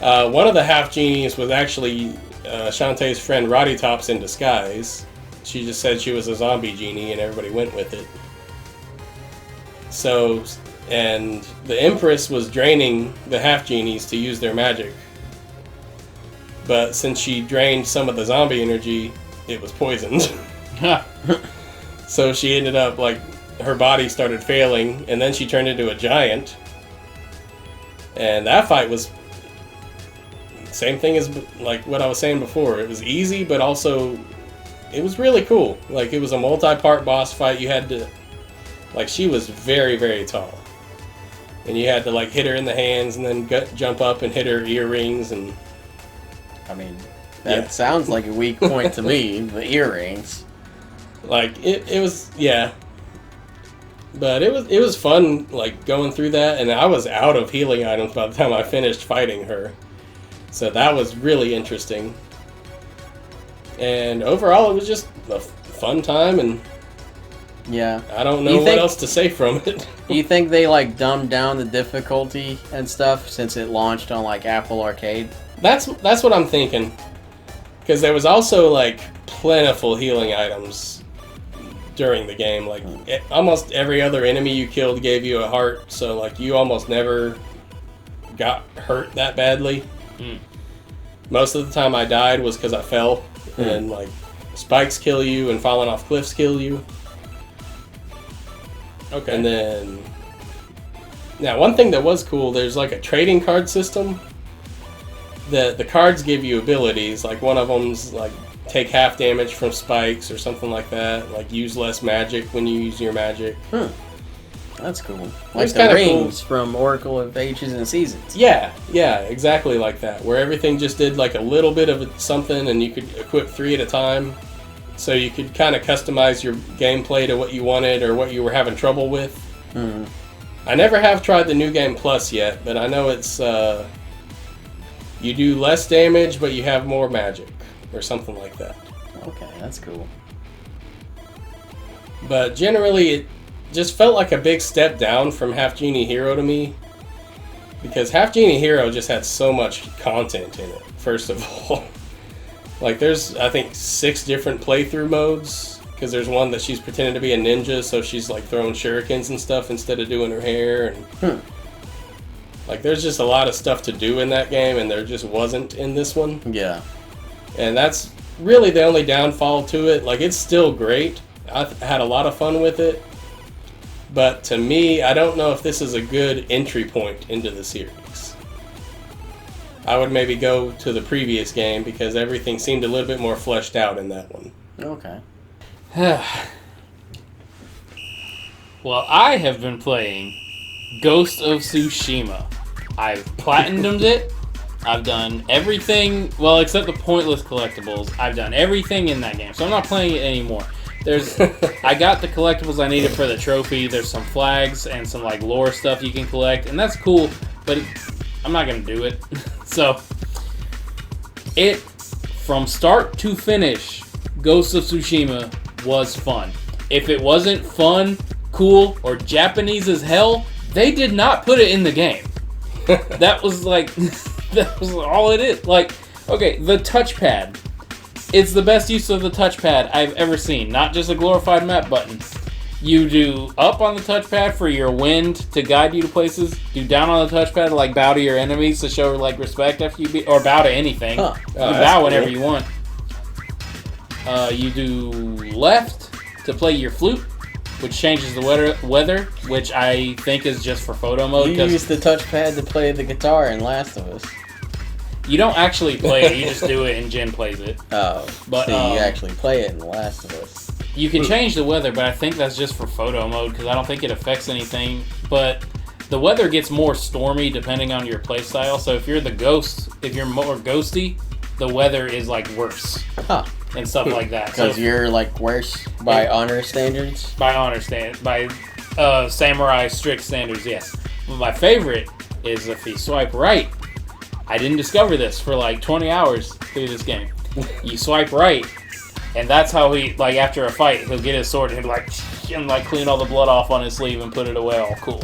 it. One of the half genies was actually Shantae's friend Roddy Tops in disguise. She just said she was a zombie genie and everybody went with it. So, and the Empress was draining the half genies to use their magic. But since she drained some of the zombie energy, it was poisoned. So she ended up, like, her body started failing, and then she turned into a giant. And that fight was same thing as, like, what I was saying before. It was easy, but also it was really cool. Like, it was a multi-part boss fight. You had to, like, she was very, very tall. And you had to, like, hit her in the hands and then jump up and hit her earrings. And I mean, that sounds like a weak point to me, the earrings. like, it was, yeah. But it was fun, like, going through that, and I was out of healing items by the time I finished fighting her. So that was really interesting. And overall, it was just a fun time, and Yeah. I don't know what else to say from it. Do you think they, like, dumbed down the difficulty and stuff since it launched on, like, Apple Arcade? That's what I'm thinking. Because there was also, like, plentiful healing items during the game. Like, almost every other enemy you killed gave you a heart, so, like, you almost never got hurt that badly. Most of the time I died was because I fell, and, like, spikes kill you and falling off cliffs kill you. Okay. And then, now one thing that was cool, there's like a trading card system. The cards give you abilities, like one of them's like take half damage from spikes or something like that, like use less magic when you use your magic. That's cool. Like It's the kinda rings from Oracle of Ages and Seasons. Yeah, exactly like that, where everything just did like a little bit of something and you could equip 3 at a time. So you could kind of customize your gameplay to what you wanted or what you were having trouble with. I never have tried the New Game Plus yet, but I know it's you do less damage, but you have more magic or something like that. Okay, that's cool. But generally, it just felt like a big step down from Half Genie Hero to me, because Half Genie Hero just had so much content in it, first of all. Like, there's, I think, 6 different playthrough modes, because there's one that she's pretending to be a ninja, so she's, like, throwing shurikens and stuff instead of doing her hair, and like, there's just a lot of stuff to do in that game, and there just wasn't in this one. Yeah. And that's really the only downfall to it. Like, it's still great. I had a lot of fun with it, but to me, I don't know if this is a good entry point into the series. I would maybe go to the previous game because everything seemed a little bit more fleshed out in that one. Okay. Well, I have been playing Ghost of Tsushima. I've platinumed it. I've done everything, well, except the pointless collectibles. I've done everything in that game, so I'm not playing it anymore. I got the collectibles I needed for the trophy. There's some flags and some like lore stuff you can collect, and that's cool, but I'm not going to do it. So, from start to finish, Ghost of Tsushima was fun. If it wasn't fun, cool, or Japanese as hell, they did not put it in the game. That was like, that was all it is. Like, okay, the touchpad. It's the best use of the touchpad I've ever seen. Not just a glorified map button. You do up on the touchpad for your wind to guide you to places. Do down on the touchpad to like bow to your enemies to show like respect after you beat, or bow to anything. Huh. You can bow whenever you want. You do left to play your flute, which changes the weather, which I think is just for photo mode. You use the touchpad to play the guitar in Last of Us. You don't actually play it, you just do it and Jen plays it. Oh, But, so you actually play it in The Last of Us. You can change the weather, but I think that's just for photo mode because I don't think it affects anything. But the weather gets more stormy depending on your playstyle. So if you're the ghost, if you're more ghosty, the weather is like worse. Huh. And stuff like that. Because you're like worse by honor standards? By samurai strict standards, yes. But my favorite is if you swipe right. I didn't discover this for like 20 hours through this game. You swipe right, and that's how he, like after a fight, he'll get his sword and he'll like clean all the blood off on his sleeve and put it away all cool.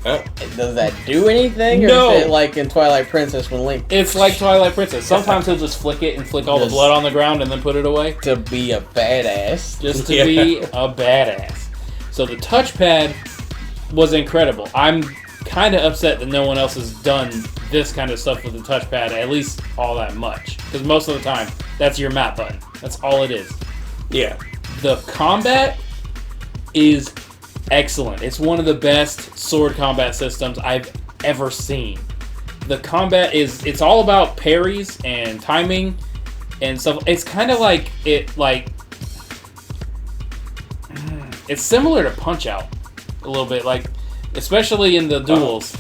Does that do anything? Or No. is it like in Twilight Princess when Link... It's like Twilight Princess. Sometimes he'll just flick it and flick all the blood on the ground and then put it away. To be a badass. Just to be a badass. So the touchpad was incredible. I'm kind of upset that no one else has done this kind of stuff with the touchpad, at least all that much. Because most of the time, that's your map button. That's all it is. Yeah. The combat is excellent. It's one of the best sword combat systems I've ever seen. The combat it's all about parries and timing and stuff. It's kind of like it's similar to Punch-Out a little bit, like especially in the duels.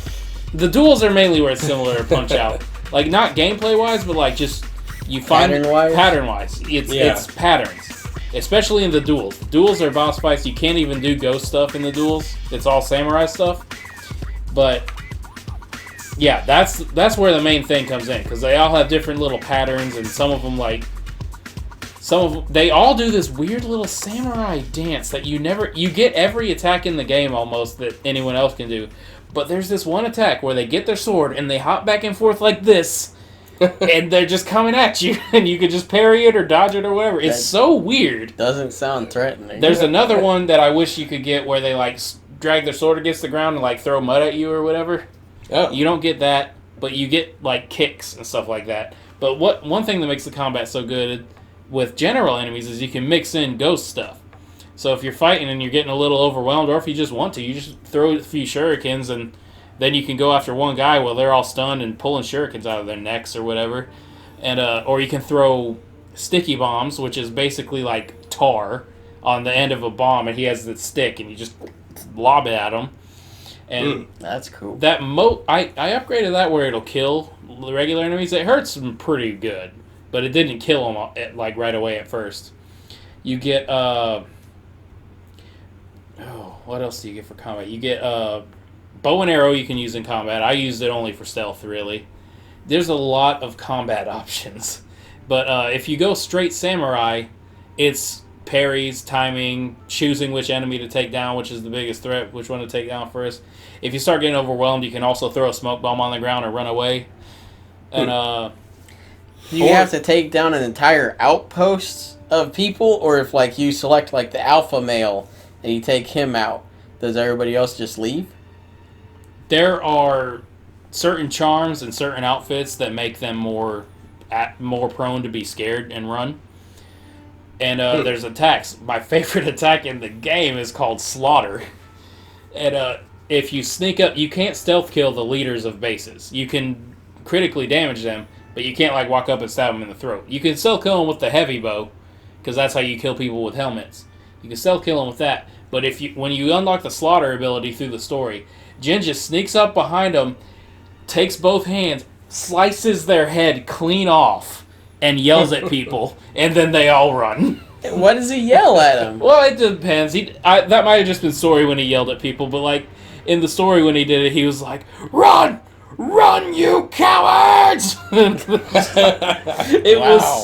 The duels are mainly where it's similar to Punch-Out. Like not gameplay wise, but like just you find pattern wise. It's patterns. Especially in the duels. The duels are boss fights. You can't even do ghost stuff in the duels. It's all samurai stuff. But yeah, that's where the main thing comes in, because they all have different little patterns, and some of them they all do this weird little samurai dance that you get every attack in the game almost that anyone else can do. But there's this one attack where they get their sword and they hop back and forth like this. And they're just coming at you, and you can just parry it or dodge it or whatever. It's so weird. Doesn't sound threatening. There's another one that I wish you could get where they like drag their sword against the ground and like throw mud at you or whatever. Oh. You don't get that, but you get like kicks and stuff like that. But one thing that makes the combat so good with general enemies is you can mix in ghost stuff. So if you're fighting and you're getting a little overwhelmed, or if you just want to, you just throw a few shurikens and then you can go after one guy while they're all stunned and pulling shurikens out of their necks or whatever. And or you can throw sticky bombs, which is basically like tar on the end of a bomb, and he has the stick, and you just lob it at him. And that's cool. That I upgraded that where it'll kill the regular enemies. It hurts them pretty good, but it didn't kill them like right away at first. You get what else do you get for combat? You get bow and arrow you can use in combat. I used it only for stealth, really. There's a lot of combat options. But if you go straight samurai, it's parries, timing, choosing which enemy to take down, which is the biggest threat, which one to take down first. If you start getting overwhelmed, you can also throw a smoke bomb on the ground or run away. And you have to take down an entire outpost of people, or if like you select like the alpha male and you take him out, does everybody else just leave? There are certain charms and certain outfits that make them more prone to be scared and run. And there's attacks. My favorite attack in the game is called Slaughter. And if you sneak up, you can't stealth kill the leaders of bases. You can critically damage them, but you can't like walk up and stab them in the throat. You can still kill them with the heavy bow, because that's how you kill people with helmets. You can still kill them with that. But when you unlock the Slaughter ability through the story, Jin just sneaks up behind them, takes both hands, slices their head clean off, and yells at people, and then they all run. What does he yell at them? Well, it depends. That might have just been story when he yelled at people, but like in the story when he did it, he was like, "Run! "Run, you cowards!"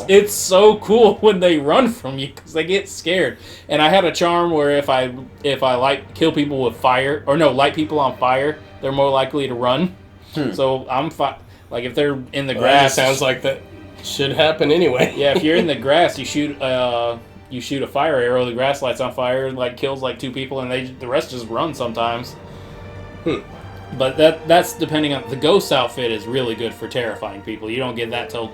It's so cool when they run from you because they get scared. And I had a charm where if I kill people with fire, or no, light people on fire, they're more likely to run. So I'm like if they're in the grass. That sounds like that should happen anyway. Yeah, if you're in the grass, you shoot a fire arrow. The grass lights on fire, like kills like 2 people, and the rest just run sometimes. But that's depending on the ghost outfit is really good for terrifying people. You don't get that till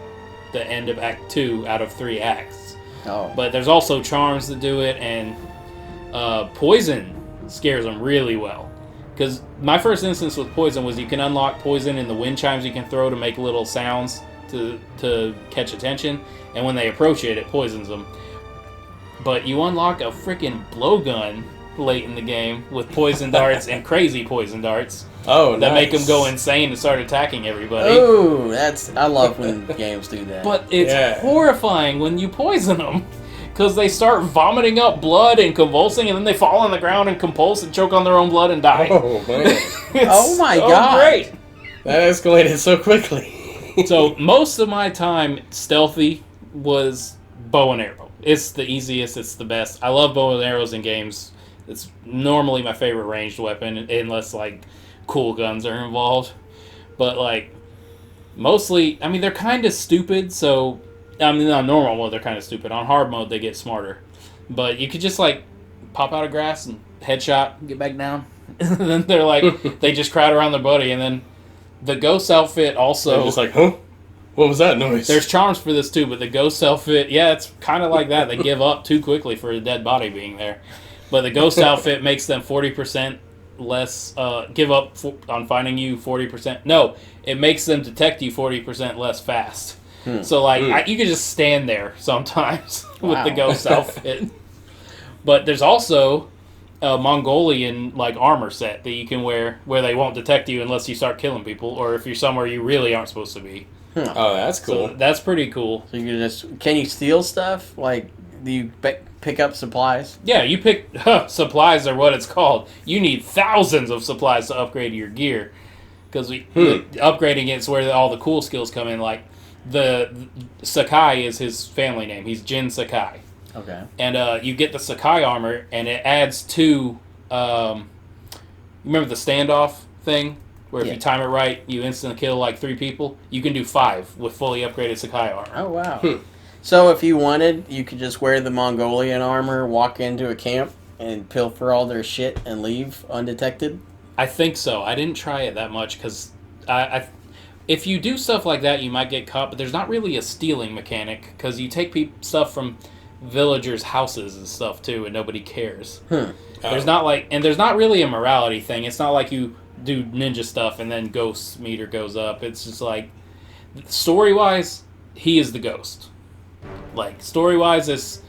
the end of Act 2 out of 3 acts. Oh. But there's also charms that do it, and poison scares them really well. Because my first instance with poison was you can unlock poison in the wind chimes you can throw to make little sounds to catch attention, and when they approach it, it poisons them. But you unlock a freaking blowgun late in the game with poison darts and crazy poison darts. Oh, that make them go insane and start attacking everybody. Oh, I love when games do that. But it's horrifying when you poison them. Because they start vomiting up blood and convulsing, and then they fall on the ground and convulse and choke on their own blood and die. Oh, man. Oh, my God. Great. That escalated so quickly. So, most of my time stealthy was bow and arrow. It's the easiest, it's the best. I love bow and arrows in games. It's normally my favorite ranged weapon, unless, like, cool guns are involved. But, like, mostly, I mean, they're kind of stupid, so... I mean, on normal mode, they're kind of stupid. On hard mode, they get smarter. But you could just, like, pop out of grass and headshot, get back down. And then they're like, they just crowd around their buddy. And then the ghost outfit also... They're just like, huh? What was that noise? There's charms for this, too, but the ghost outfit, yeah, it's kind of like that. They give up too quickly for a dead body being there. But the ghost outfit makes them 40% less... give up on finding you 40%... No, it makes them detect you 40% less fast. So, like, you could just stand there sometimes with the ghost outfit. But there's also a Mongolian, like, armor set that you can wear where they won't detect you unless you start killing people or if you're somewhere you really aren't supposed to be. Oh, that's cool. So that's pretty cool. So can you steal stuff? Like, do you pick up supplies? Yeah, you pick... supplies are what it's called. You need thousands of supplies to upgrade your gear. Because upgrading it's where all the cool skills come in, like... The Sakai is his family name. He's Jin Sakai. Okay. And you get the Sakai armor, and it adds to... remember the standoff thing? Where if you time it right, you instantly kill like 3 people? You can do 5 with fully upgraded Sakai armor. Oh, wow. So if you wanted, you could just wear the Mongolian armor, walk into a camp, and pilfer all their shit and leave undetected? I think so. I didn't try it that much, because if you do stuff like that, you might get caught, but there's not really a stealing mechanic, because you take stuff from villagers' houses and stuff, too, and nobody cares. There's not really a morality thing. It's not like you do ninja stuff and then ghost meter goes up. It's just like, story-wise, he is the ghost. Like, story-wise, it's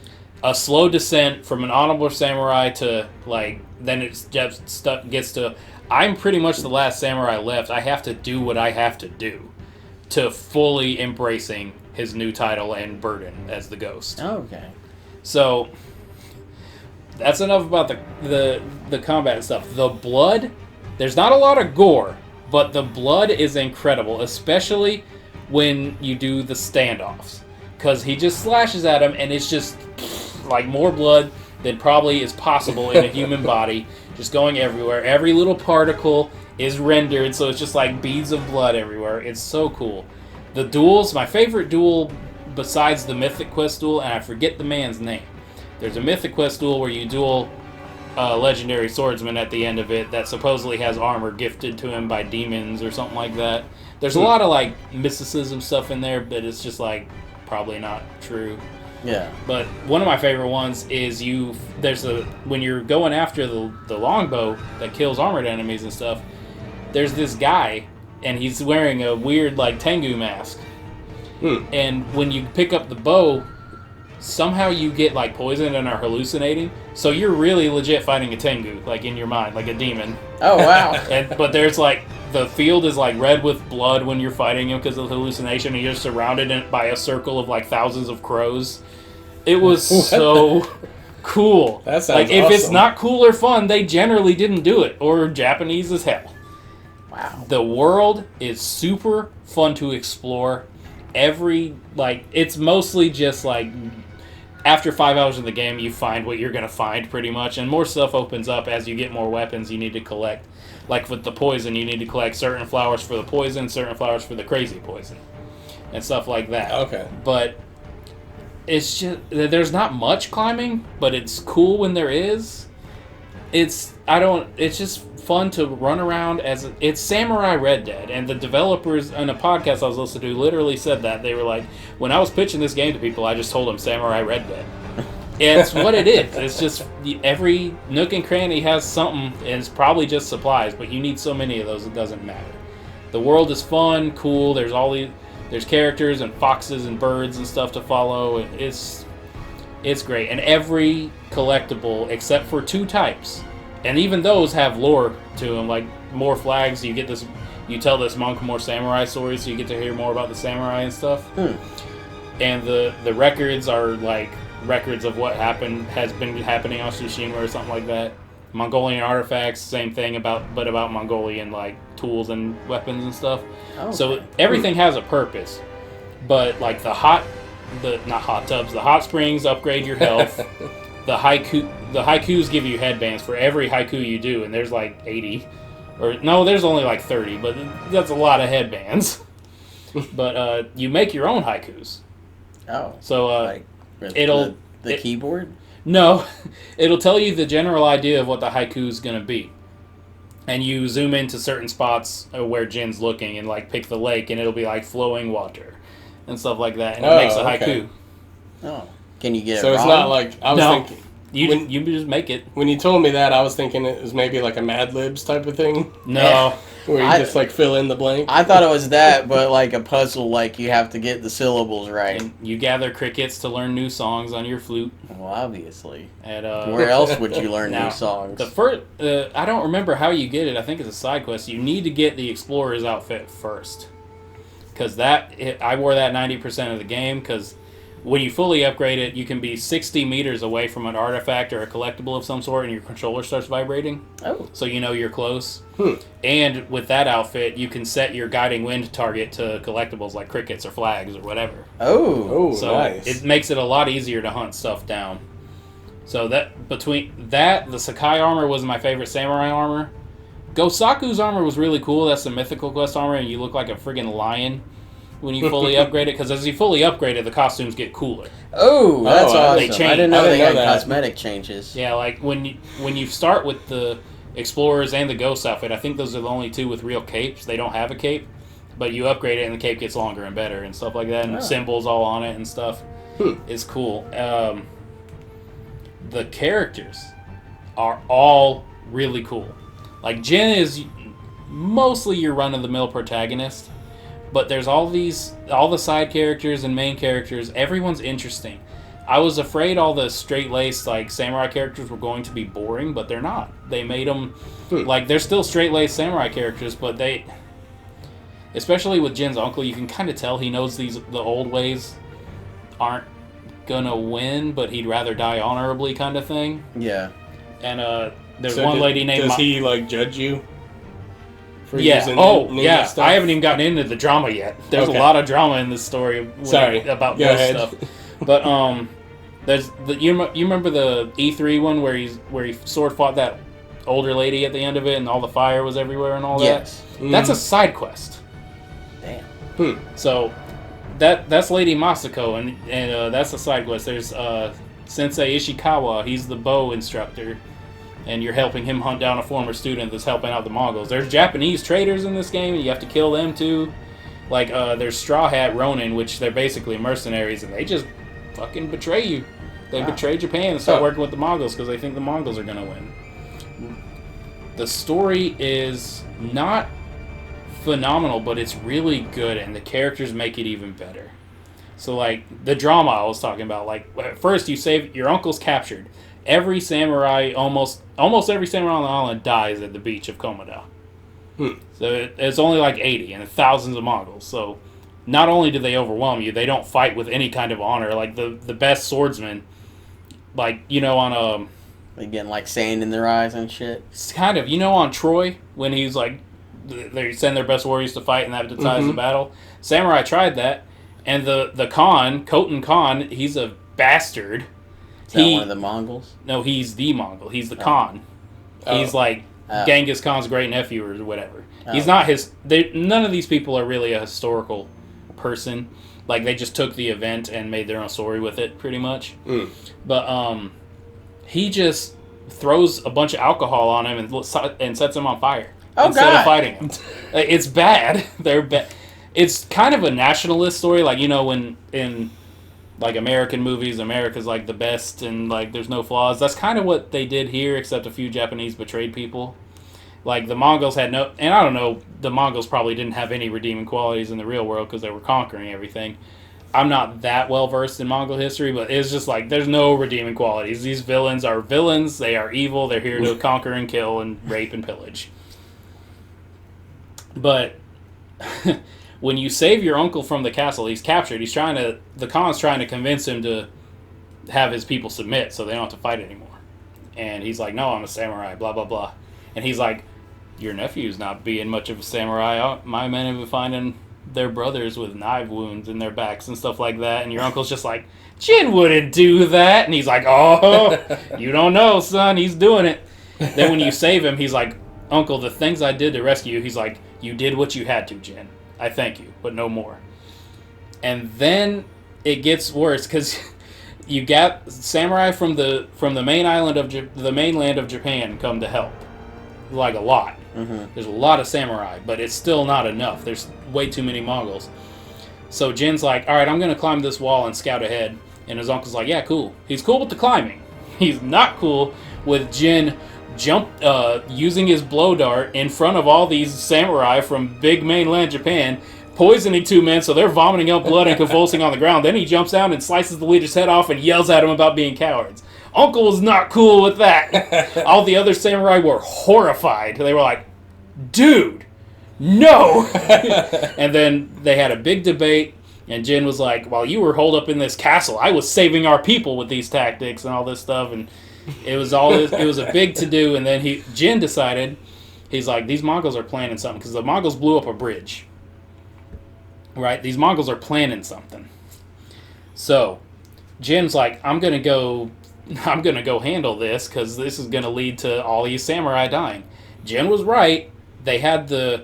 a slow descent from an honorable samurai to, like, then it just gets to... I'm pretty much the last samurai left. I have to do what I have to do to fully embracing his new title and burden as the ghost. Oh, okay. So that's enough about the combat and stuff. The blood, there's not a lot of gore, but the blood is incredible, especially when you do the standoffs. Because he just slashes at him and it's just like more blood than probably is possible in a human body. Just going everywhere. Every little particle is rendered, so it's just like beads of blood everywhere. It's so cool. The duels, my favorite duel besides the Mythic Quest duel, and I forget the man's name. There's a Mythic Quest duel where you duel a legendary swordsman at the end of it that supposedly has armor gifted to him by demons or something like that. There's a lot of like mysticism stuff in there, but it's just like probably not true. Yeah. But one of my favorite ones is when you're going after the longbow that kills armored enemies and stuff, there's this guy, and he's wearing a weird, like, Tengu mask. And when you pick up the bow, somehow you get, like, poisoned and are hallucinating. So you're really legit fighting a Tengu, like, in your mind, like a demon. Oh, wow. But there's, like, the field is, like, red with blood when you're fighting him because of the hallucination, and you're surrounded by a circle of, like, thousands of crows. It was so cool. That sounds like, if awesome. it's not cool or fun, they generally didn't do it, or Japanese as hell. Wow. The world is super fun to explore. It's mostly just like after 5 hours in the game, you find what you're going to find pretty much, and more stuff opens up as you get more weapons you need to collect. Like with the poison, you need to collect certain flowers for the poison, certain flowers for the crazy poison, and stuff like that. Okay. But it's just, there's not much climbing, but it's cool when there is. It's just fun to run around it's Samurai Red Dead, and the developers in a podcast I was listening to literally said that. They were like, when I was pitching this game to people, I just told them Samurai Red Dead. It's what it is. It's just every nook and cranny has something, and it's probably just supplies, but you need so many of those it doesn't matter. The world is fun, cool. There's characters and foxes and birds and stuff to follow. It's great, and every collectible except for 2 types, and even those have lore to them, like more flags. You tell this monk more samurai stories, so you get to hear more about the samurai and stuff. And the records are like records of what has been happening on Tsushima or something like that. Mongolian artifacts, same thing about Mongolian like tools and weapons and stuff. Oh, so everything has a purpose, but like the hot springs upgrade your health. The haikus give you headbands for every haiku you do, and there's like 80, or no, there's only like 30, but that's a lot of headbands. But you make your own haikus. Oh. So like it'll the keyboard. No, it'll tell you the general idea of what the haiku is gonna be, and you zoom into certain spots where Jin's looking, and like pick the lake, and it'll be like flowing water and stuff like that, and it makes a haiku. Okay. Oh. Can you get so it it's wrong? not like I was thinking. You just make it. When you told me that, I was thinking it was maybe like a Mad Libs type of thing. No. Where you just like fill in the blank. I thought it was that, but like a puzzle, like you have to get the syllables right. And you gather crickets to learn new songs on your flute. Well, obviously. And, where else would you learn now, new songs? The first, I don't remember how you get it. I think it's a side quest. You need to get the Explorer's outfit first, because I wore that 90% of the game. Because when you fully upgrade it, you can be 60 meters away from an artifact or a collectible of some sort, and your controller starts vibrating. Oh. So you know you're close. And with that outfit, you can set your guiding wind target to collectibles like crickets or flags or whatever. Oh. So nice. It makes it a lot easier to hunt stuff down. So between that, the Sakai armor was my favorite samurai armor. Gosaku's armor was really cool. That's the mythical quest armor, and you look like a friggin' lion when you fully upgrade it, because as you fully upgrade it, the costumes get cooler. Oh, that's awesome. They change. I didn't know they had that. cosmetic changes. Yeah, like when you start with the Explorers and the Ghost outfit, I think those are the only 2 with real capes. They don't have a cape, but you upgrade it and the cape gets longer and better and stuff like that, and symbols all on it and stuff. It's cool. The characters are all really cool. Like Jin is mostly your run-of-the-mill protagonist, but there's all the side characters and main characters. Everyone's interesting. I was afraid all the straight-laced like samurai characters were going to be boring, but they're not. They made them like they're still straight-laced samurai characters, but they, especially with Jin's uncle, you can kind of tell he knows the old ways aren't gonna win, but he'd rather die honorably, kind of thing. Yeah. And there's one lady named. Does he like judge you? Yeah. Yeah. Stuff? I haven't even gotten into the drama yet. There's a lot of drama in this story. About ghost stuff. But there's you remember the E3 one where he sword fought that older lady at the end of it, and all the fire was everywhere and all that. Yes. That's a side quest. Damn. So that's Lady Masako, and that's a side quest. There's Sensei Ishikawa. He's the bow instructor, and you're helping him hunt down a former student that's helping out the Mongols. There's Japanese traders in this game, and you have to kill them too. Like, there's Straw Hat Ronin, which they're basically mercenaries, and they just fucking betray you. They betray Japan and start working with the Mongols because they think the Mongols are going to win. The story is not phenomenal, but it's really good, and the characters make it even better. So, like, the drama I was talking about, like, at first you save, your uncle's captured. Every samurai, almost every samurai on the island dies at the beach of Komoda. So it's only like 80 and thousands of Mongols. So not only do they overwhelm you, they don't fight with any kind of honor. Like the best swordsman, like, you know, on They getting like sand in their eyes and shit. kind of, you know, on Troy when he's like they send their best warriors to fight, and that decides the battle. Samurai tried that, and the Khan, Khotan Khan, he's a bastard. Is that one of the Mongols? No, he's the Mongol. He's the Khan. He's like Genghis Khan's great nephew or whatever. He's not his... None of these people are really a historical person. Like, they just took the event and made their own story with it, pretty much. But he just throws a bunch of alcohol on him and sets him on fire instead of fighting him. It's bad. They're bad. It's kind of a nationalist story. Like, you know, when in... like American movies, America's like the best and like there's no flaws. That's kind of what they did here, except a few Japanese betrayed people. Like the Mongols had no, and I don't know, the Mongols probably didn't have any redeeming qualities in the real world because they were conquering everything. I'm not that well versed in Mongol history, but it's just like there's no redeeming qualities. These villains are villains. They are evil. They're here to conquer and kill and rape and pillage. But when you save your uncle from the castle, he's captured. The Khan's trying to convince him to have his people submit so they don't have to fight anymore. And he's like, no, I'm a samurai, blah, blah, blah. And he's like, your nephew's not being much of a samurai. My men have been finding their brothers with knife wounds in their backs and stuff like that. And your uncle's just like, Jin wouldn't do that. And he's like, oh, you don't know, son. He's doing it. Then when you save him, he's like, Uncle, the things I did to rescue you, he's like, you did what you had to, Jin. I thank you, but no more. And then it gets worse because you got samurai from the main island of the mainland of Japan come to help, like a lot. There's a lot of samurai, but it's still not enough. There's way too many Mongols. So Jin's like, all right, I'm gonna climb this wall and scout ahead. And his uncle's like, yeah, cool. He's cool with the climbing. He's not cool with Jin using his blow dart in front of all these samurai from big mainland Japan, poisoning two men so they're vomiting up blood and convulsing on the ground. Then he jumps down and slices the leader's head off and yells at him about being cowards. Uncle was not cool with that. All the other samurai were horrified. They were like, dude, no! And then they had a big debate, and Jin was like, while you were holed up in this castle, I was saving our people with these tactics and all this stuff, and it was a big to-do. And then Jin decided, he's like, these Mongols are planning something, because the Mongols blew up a bridge. Right? These Mongols are planning something. So, Jin's like, I'm gonna go handle this, because this is gonna lead to all these samurai dying. Jin was right. They had the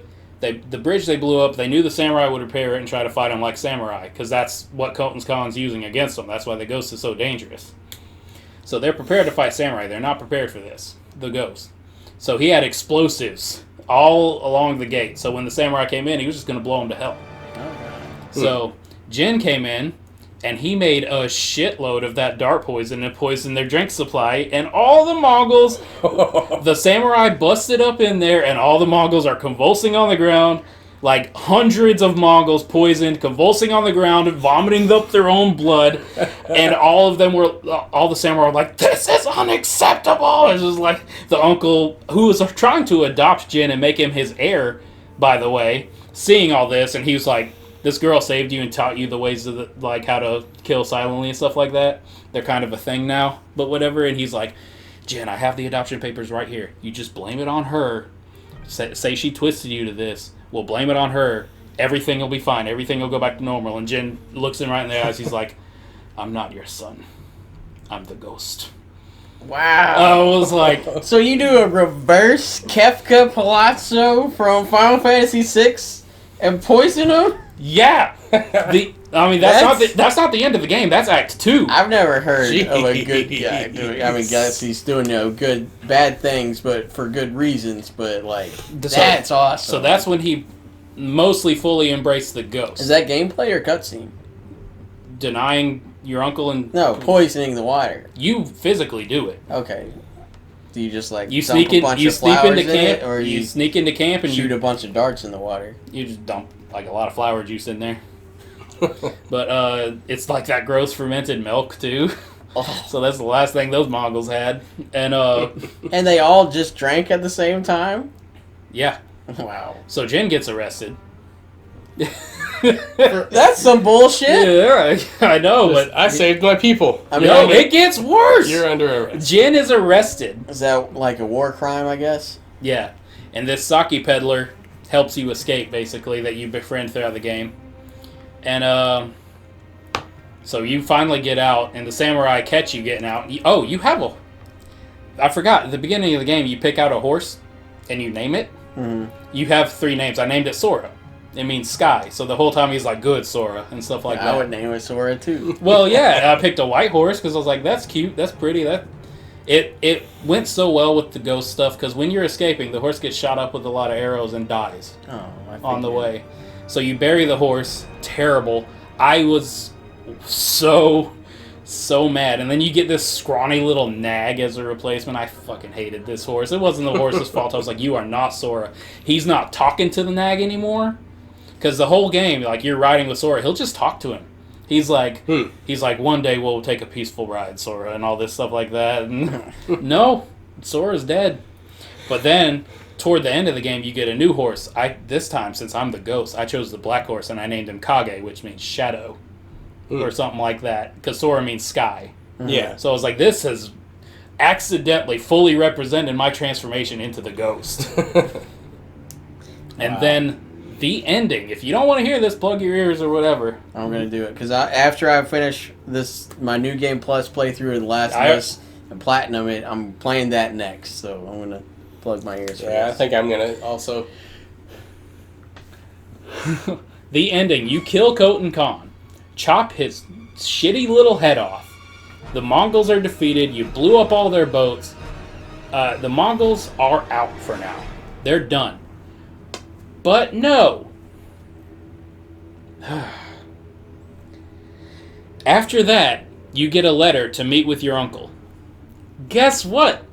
bridge they blew up. They knew the samurai would repair it and try to fight them like samurai, because that's what Khotan Khan's using against them. That's why the ghost is so dangerous. So they're prepared to fight samurai. They're not prepared for this, the ghost. So he had explosives all along the gate. So when the samurai came in, he was just going to blow them to hell. So Jin came in, and he made a shitload of that dart poison and poisoned their drink supply. And all the Mongols, the samurai busted up in there, and all the Mongols are convulsing on the ground. Like hundreds of Mongols poisoned, convulsing on the ground, vomiting up their own blood, and all the samurai were like, this is unacceptable! It was like the uncle, who was trying to adopt Jin and make him his heir, by the way, seeing all this, and he was like, this girl saved you and taught you the ways of like how to kill silently and stuff like that. They're kind of a thing now, but whatever. And he's like, Jin, I have the adoption papers right here. You just blame it on her. Say she twisted you to this. We'll blame it on her. Everything will be fine. Everything will go back to normal. And Jin looks him right in the eyes. He's like, I'm not your son. I'm the ghost. Wow. I was like... So you do a reverse Kefka Palazzo from Final Fantasy VI and poison him? Yeah. That's not the end of the game. That's Act 2. I've never heard of a good guy doing... I mean, guess he's doing, bad things, but for good reasons, but, like, that's awesome. So that's when he mostly fully embraced the ghost. Is that gameplay or cutscene? Denying your uncle and... No, poisoning the water. You physically do it. Okay. Do you just, like, you dump a bunch of flowers into camp, or you sneak into camp and shoot a bunch of darts in the water? You just dump, like, a lot of flower juice in there. But it's like that gross fermented milk too. Oh. So that's the last thing those Mongols had. And and they all just drank at the same time? Yeah. Wow. So Jin gets arrested. That's some bullshit. Yeah, I know, but I saved my people. I mean, it gets worse. You're under arrest. Jin is arrested. Is that like a war crime, I guess? Yeah. And this sake peddler helps you escape, basically, that you befriend throughout the game. And so you finally get out, and the samurai catch you getting out. You have a... I forgot, at the beginning of the game, you pick out a horse, and you name it. Mm-hmm. You have 3 names. I named it Sora. It means sky. So the whole time he's like, good, Sora, and stuff like that. I would name it Sora, too. Well, yeah, I picked a white horse, because I was like, that's cute, that's pretty, It went so well with the ghost stuff, because when you're escaping, the horse gets shot up with a lot of arrows and dies on the way. So you bury the horse. Terrible. I was so mad. And then you get this scrawny little nag as a replacement. I fucking hated this horse. It wasn't the horse's fault. I was like, you are not Sora. He's not talking to the nag anymore. Because the whole game, like, you're riding with Sora, he'll just talk to him. He's like, one day we'll take a peaceful ride, Sora, and all this stuff like that. And no, Sora's dead. But then, toward the end of the game, you get a new horse. This time, since I'm the ghost, I chose the black horse, and I named him Kage, which means shadow, or something like that, because Sora means sky. Yeah. So I was like, this has accidentally fully represented my transformation into the ghost. And then... the ending. If you don't want to hear this, plug your ears or whatever. I'm going to do it. Because after I finish my New Game Plus playthrough of The Last of Us and Platinum it, I'm playing that next. So I'm going to plug my ears for this. I think I'm going to also... The ending. You kill Khotan Khan. Chop his shitty little head off. The Mongols are defeated. You blew up all their boats. The Mongols are out for now. They're done. But no. After that, you get a letter to meet with your uncle. Guess what?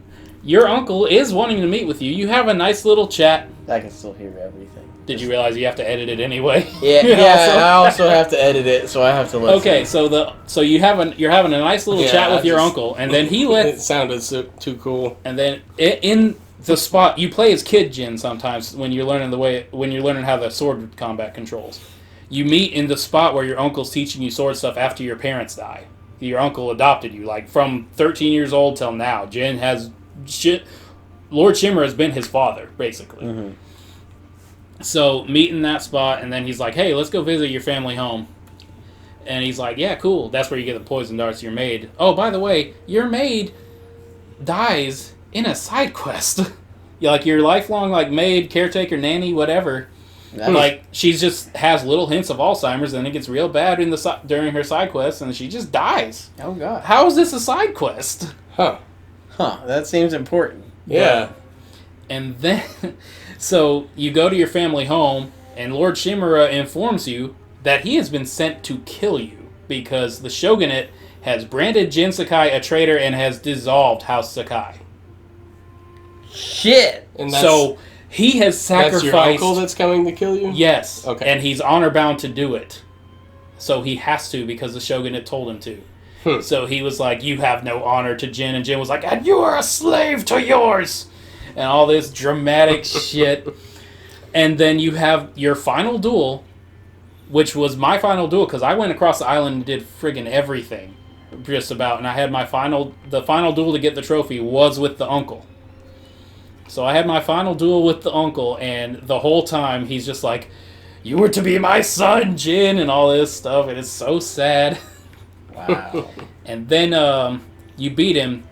Your uncle is wanting to meet with you. You have a nice little chat. I can still hear everything. Did you realize you have to edit it anyway? Yeah, I also have to edit it, so I have to listen. Okay, so you're having a nice little chat with your uncle, and then he It sounded too cool. And then in the spot you play as Kid Jin sometimes when you're learning how the sword combat controls. You meet in the spot where your uncle's teaching you sword stuff after your parents die. Your uncle adopted you, like from 13 years old till now. Lord Shimmer has been his father, basically. Mm-hmm. So meet in that spot, and then he's like, "Hey, let's go visit your family home." And he's like, "Yeah, cool." That's where you get the poison darts. Your maid. Oh, by the way, your maid dies in a side quest. Like your lifelong maid, caretaker, nanny, whatever. Like she just has little hints of Alzheimer's, and it gets real bad during her side quest, and she just dies. Oh god! How is this a side quest? Huh? That seems important. Yeah. And then, so you go to your family home, and Lord Shimura informs you that he has been sent to kill you because the shogunate has branded Jin Sakai a traitor and has dissolved House Sakai. Shit! And So he has sacrificed... That's your uncle that's coming to kill you? Yes. Okay. And he's honor bound to do it. So he has to because the shogunate told him to. So he was like, "You have no honor," to Jin, and Jin was like, "And you are a slave to yours!" And all this dramatic shit. And then you have your final duel, which was my final duel, because I went across the island and did friggin' everything, just about, and I had the final duel to get the trophy was with the uncle. So I had my final duel with the uncle, and the whole time he's just like, "You were to be my son, Jin," and all this stuff, and it's so sad. Wow. And then you beat him,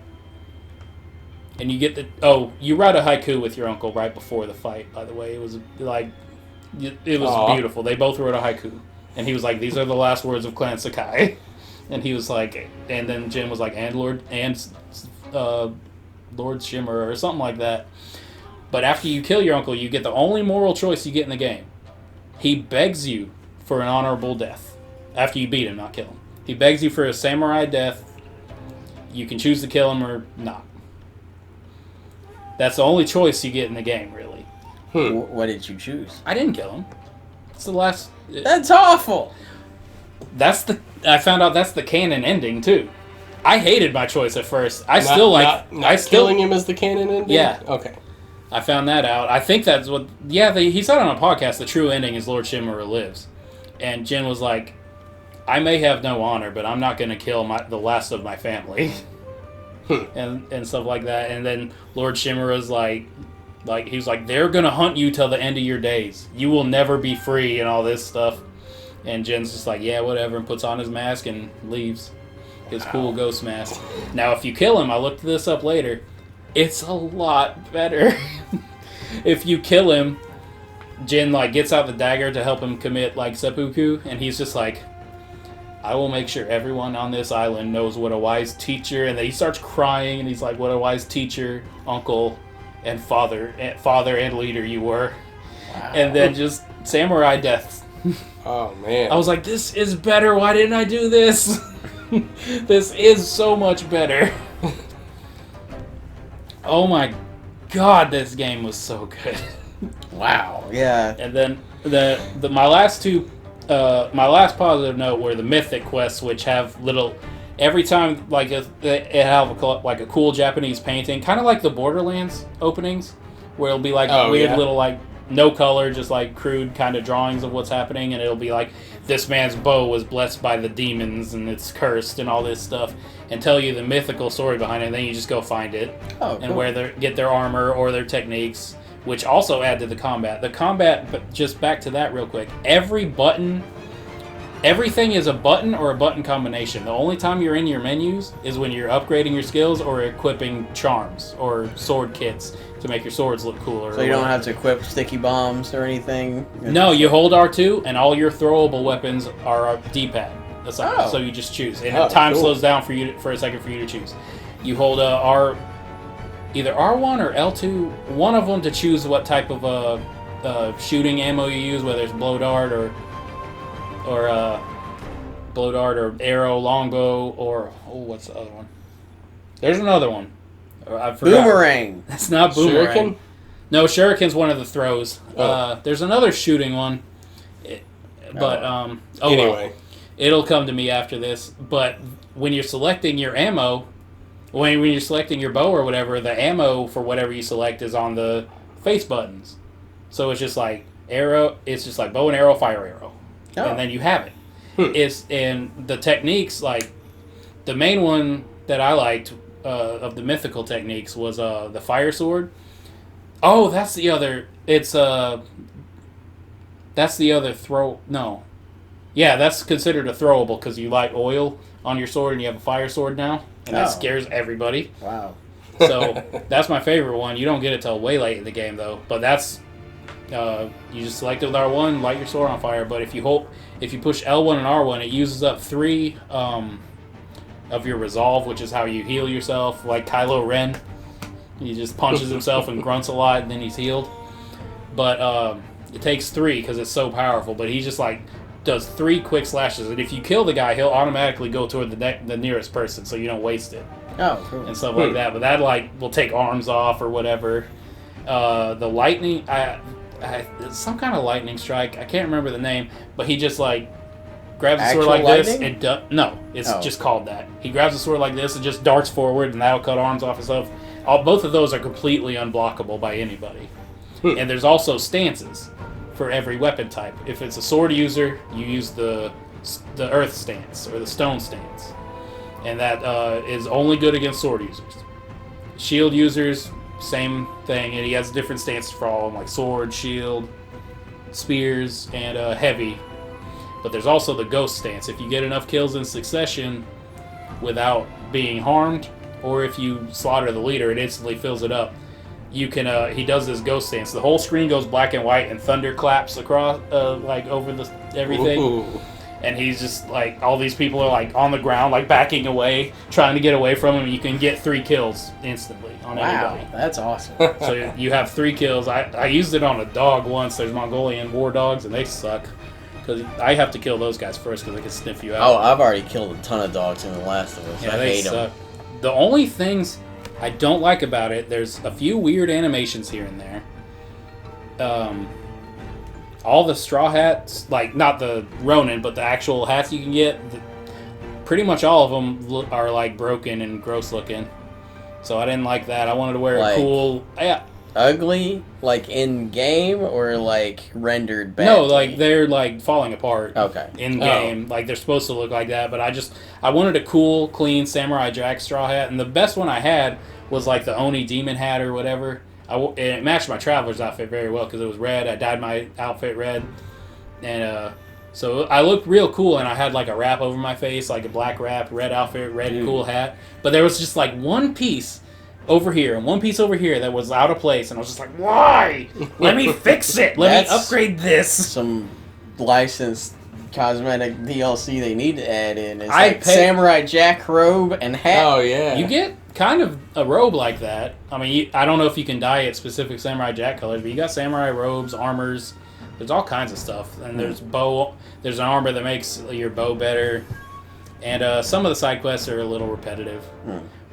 and you get you write a haiku with your uncle right before the fight, by the way. It was beautiful. They both wrote a haiku. And he was like, "These are the last words of Clan Sakai." And he was like, and then Jin was like, "And Lord Shimmer," or something like that. But after you kill your uncle, you get the only moral choice you get in the game. He begs you for an honorable death. After you beat him, not kill him. He begs you for a samurai death. You can choose to kill him or not. That's the only choice you get in the game, really. What did you choose? I didn't kill him. It's the last... That's awful! I found out that's the canon ending, too. I hated my choice at first. Killing him as the canon ending? Yeah. Okay. I found that out. I think that's what... Yeah, he said on a podcast the true ending is Lord Shimura lives. And Jin was like, "I may have no honor, but I'm not going to kill the last of my family." and stuff like that. And then Lord Shimura's like, Like, he was like, they're gonna hunt you till the end of your days. You will never be free and all this stuff. And Jin's just like, yeah, whatever, and puts on his mask and leaves. His cool ghost mask. Now, if you kill him, I looked this up later, it's a lot better. If you kill him, Jin, like, gets out the dagger to help him commit, like, seppuku, and he's just like, I will make sure everyone on this island knows what a wise teacher, and then he starts crying, and he's like, what a wise teacher, uncle, and father and leader you were. Wow. And then just samurai deaths. Oh, man. I was like, this is better, why didn't I do this? This is so much better. Oh my god, this game was so good. Wow. Yeah. And then my last positive note were the mythic quests, which have little, every time, like, it have like a cool Japanese painting, kind of like the Borderlands openings, where it'll be like weird little, like, no color, just like crude kind of drawings of what's happening, and it'll be like, this man's bow was blessed by the demons and it's cursed and all this stuff, and tell you the mythical story behind it, and then you just go find it. Oh, and cool. where they get their armor or their techniques, which also add to the combat. The combat, but just back to that real quick, everything is a button or a button combination. The only time you're in your menus is when you're upgrading your skills or equipping charms or sword kits to make your swords look cooler. So you don't have to equip sticky bombs or anything? No, you hold R2 and all your throwable weapons are D-pad. That's like, so you just choose. And time slows down for a second for you to choose. You hold either R1 or L2, one of them, to choose what type of shooting ammo you use, whether it's blow dart or arrow, longbow, or what's the other one? There's another one. I forgot. Boomerang. That's not boomerang. Shuriken? No, shuriken's one of the throws. There's another shooting one. Anyway, it'll come to me after this. But when you're selecting your ammo, when you're selecting your bow or whatever, the ammo for whatever you select is on the face buttons. So it's just like arrow. It's just like bow and arrow, fire arrow. And then you have it. And the techniques, like, the main one that I liked of the mythical techniques was the fire sword. Oh, that's the other. That's the other throw. No, yeah, that's considered a throwable because you light oil on your sword and you have a fire sword now, and that scares everybody. Wow. So that's my favorite one. You don't get it till way late in the game though, but that's. You just select it with R1, light your sword on fire. But if you push L1 and R1, it uses up 3 of your resolve, which is how you heal yourself. Like Kylo Ren, he just punches himself and grunts a lot, and then he's healed. But it takes 3 because it's so powerful. But he just like does 3 quick slashes, and if you kill the guy, he'll automatically go toward the nearest person, so you don't waste it. Oh, cool. And stuff like that. But that like will take arms off or whatever. The lightning, some kind of lightning strike. I can't remember the name, but he just like grabs the sword like this. No, it's just called that. He grabs the sword like this and just darts forward, and that'll cut arms off himself. Both of those are completely unblockable by anybody. And there's also stances for every weapon type. If it's a sword user, you use the earth stance or the stone stance, and that is only good against sword users. Shield users, same thing, and he has different stances for all of them, like sword, shield, spears, and heavy. But there's also the ghost stance. If you get enough kills in succession without being harmed, or if you slaughter the leader, it instantly fills it up. You can. He does this ghost stance. The whole screen goes black and white, and thunder claps across, like over everything. Ooh. And he's just like, all these people are like on the ground, like backing away, trying to get away from him. You can get 3 kills instantly on anybody. Wow, that's awesome. So you have 3 kills. I used it on a dog once. There's Mongolian war dogs, and they suck. Because I have to kill those guys first because they can sniff you out. Oh, I've already killed a ton of dogs in The Last of Us. Yeah, I they hate suck. them. The only things I don't like about it, there's a few weird animations here and there. All the straw hats, like not the Ronin, but the actual hats you can get, pretty much all of them are like broken and gross looking. So I didn't like that. I wanted to wear a cool... Ugly? Like in game or like rendered badly? No, like they're like falling apart. Okay. In game. Like they're supposed to look like that, but I wanted a cool, clean Samurai Jack straw hat, and the best one I had was like the Oni demon hat or whatever. And it matched my traveler's outfit very well because it was red. I dyed my outfit red, and so I looked real cool. And I had like a wrap over my face, like a black wrap, red outfit, red cool hat. But there was just like one piece over here and one piece over here that was out of place, and I was just like, why? Let me fix it. Let me upgrade this. Some licensed cosmetic DLC they need to add in. It's like Samurai Jack robe and hat. Oh yeah, you get kind of a robe like that. I mean, I don't know if you can dye it specific Samurai Jack colors, but you got samurai robes, armors. There's all kinds of stuff, and there's bow. There's an armor that makes your bow better, and some of the side quests are a little repetitive.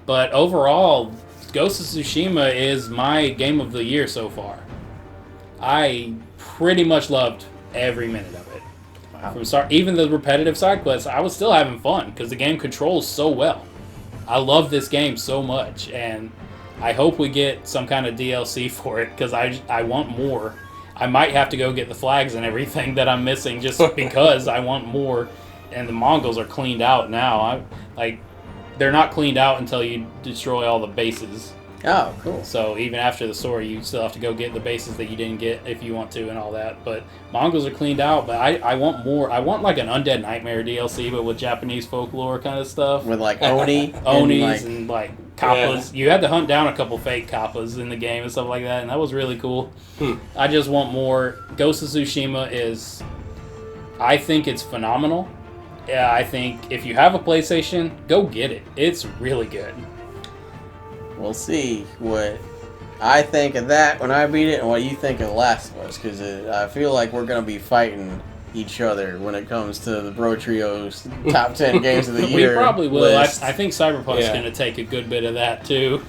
But overall, Ghost of Tsushima is my game of the year so far. I pretty much loved every minute of it. Wow. From start, even the repetitive side quests, I was still having fun because the game controls so well. I love this game so much, and I hope we get some kind of DLC for it because I want more. I might have to go get the flags and everything that I'm missing just because I want more. And the Mongols are cleaned out now. They're not cleaned out until you destroy all the bases. Oh, cool. So even after the story, you still have to go get the bases that you didn't get if you want to and all that. But Mongols are cleaned out, but I want more. I want like an Undead Nightmare DLC, but with Japanese folklore kind of stuff. With like Oni. Onis and like Kappas. Yeah. You had to hunt down a couple fake Kappas in the game and stuff like that, and that was really cool. I just want more. Ghost of Tsushima is... I think it's phenomenal. Yeah, I think if you have a PlayStation, go get it. It's really good. We'll see what I think of that when I beat it and what you think of The Last of Us, because I feel like we're going to be fighting each other when it comes to the Brotrio's top 10 games of the year. We probably will. I think Cyberpunk's Yeah. going to take a good bit of that, too.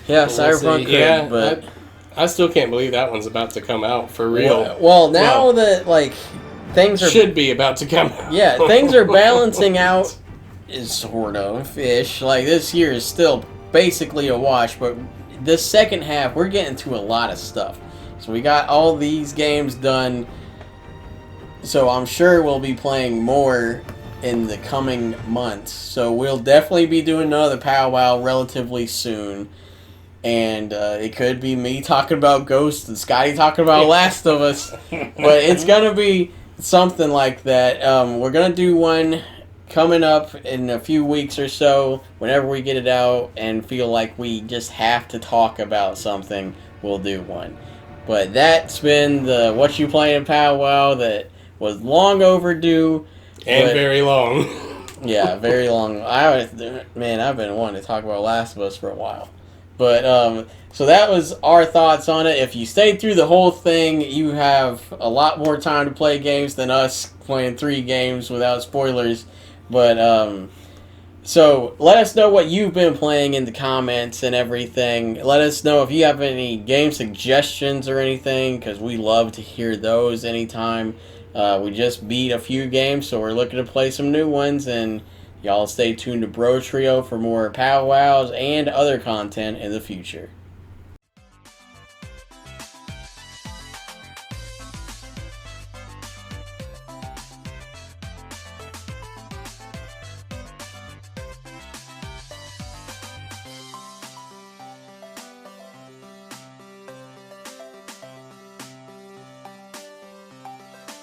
Yeah, But Cyberpunk could, but... I still can't believe that one's about to come out for real. Well, now that, like... Things should be about to come out. Yeah, things are balancing out, sort of, ish. Like, this year is still basically a wash, but this second half, we're getting to a lot of stuff. So we got all these games done, so I'm sure we'll be playing more in the coming months. So we'll definitely be doing another powwow relatively soon. And it could be me talking about Ghost and Scotty talking about Last of Us. But it's going to be... something like that. We're going to do one coming up in a few weeks or so, whenever we get it out and feel like we just have to talk about something, we'll do one. But that's been the What You Playing powwow that was long overdue. And very long. Yeah, very long. I've been wanting to talk about Last of Us for a while. But, so that was our thoughts on it. If you stayed through the whole thing, you have a lot more time to play games than us playing 3 games without spoilers. But, so let us know what you've been playing in the comments and everything. Let us know if you have any game suggestions or anything, because we love to hear those anytime. We just beat a few games, so we're looking to play some new ones, and y'all stay tuned to Brotrio for more powwows and other content in the future.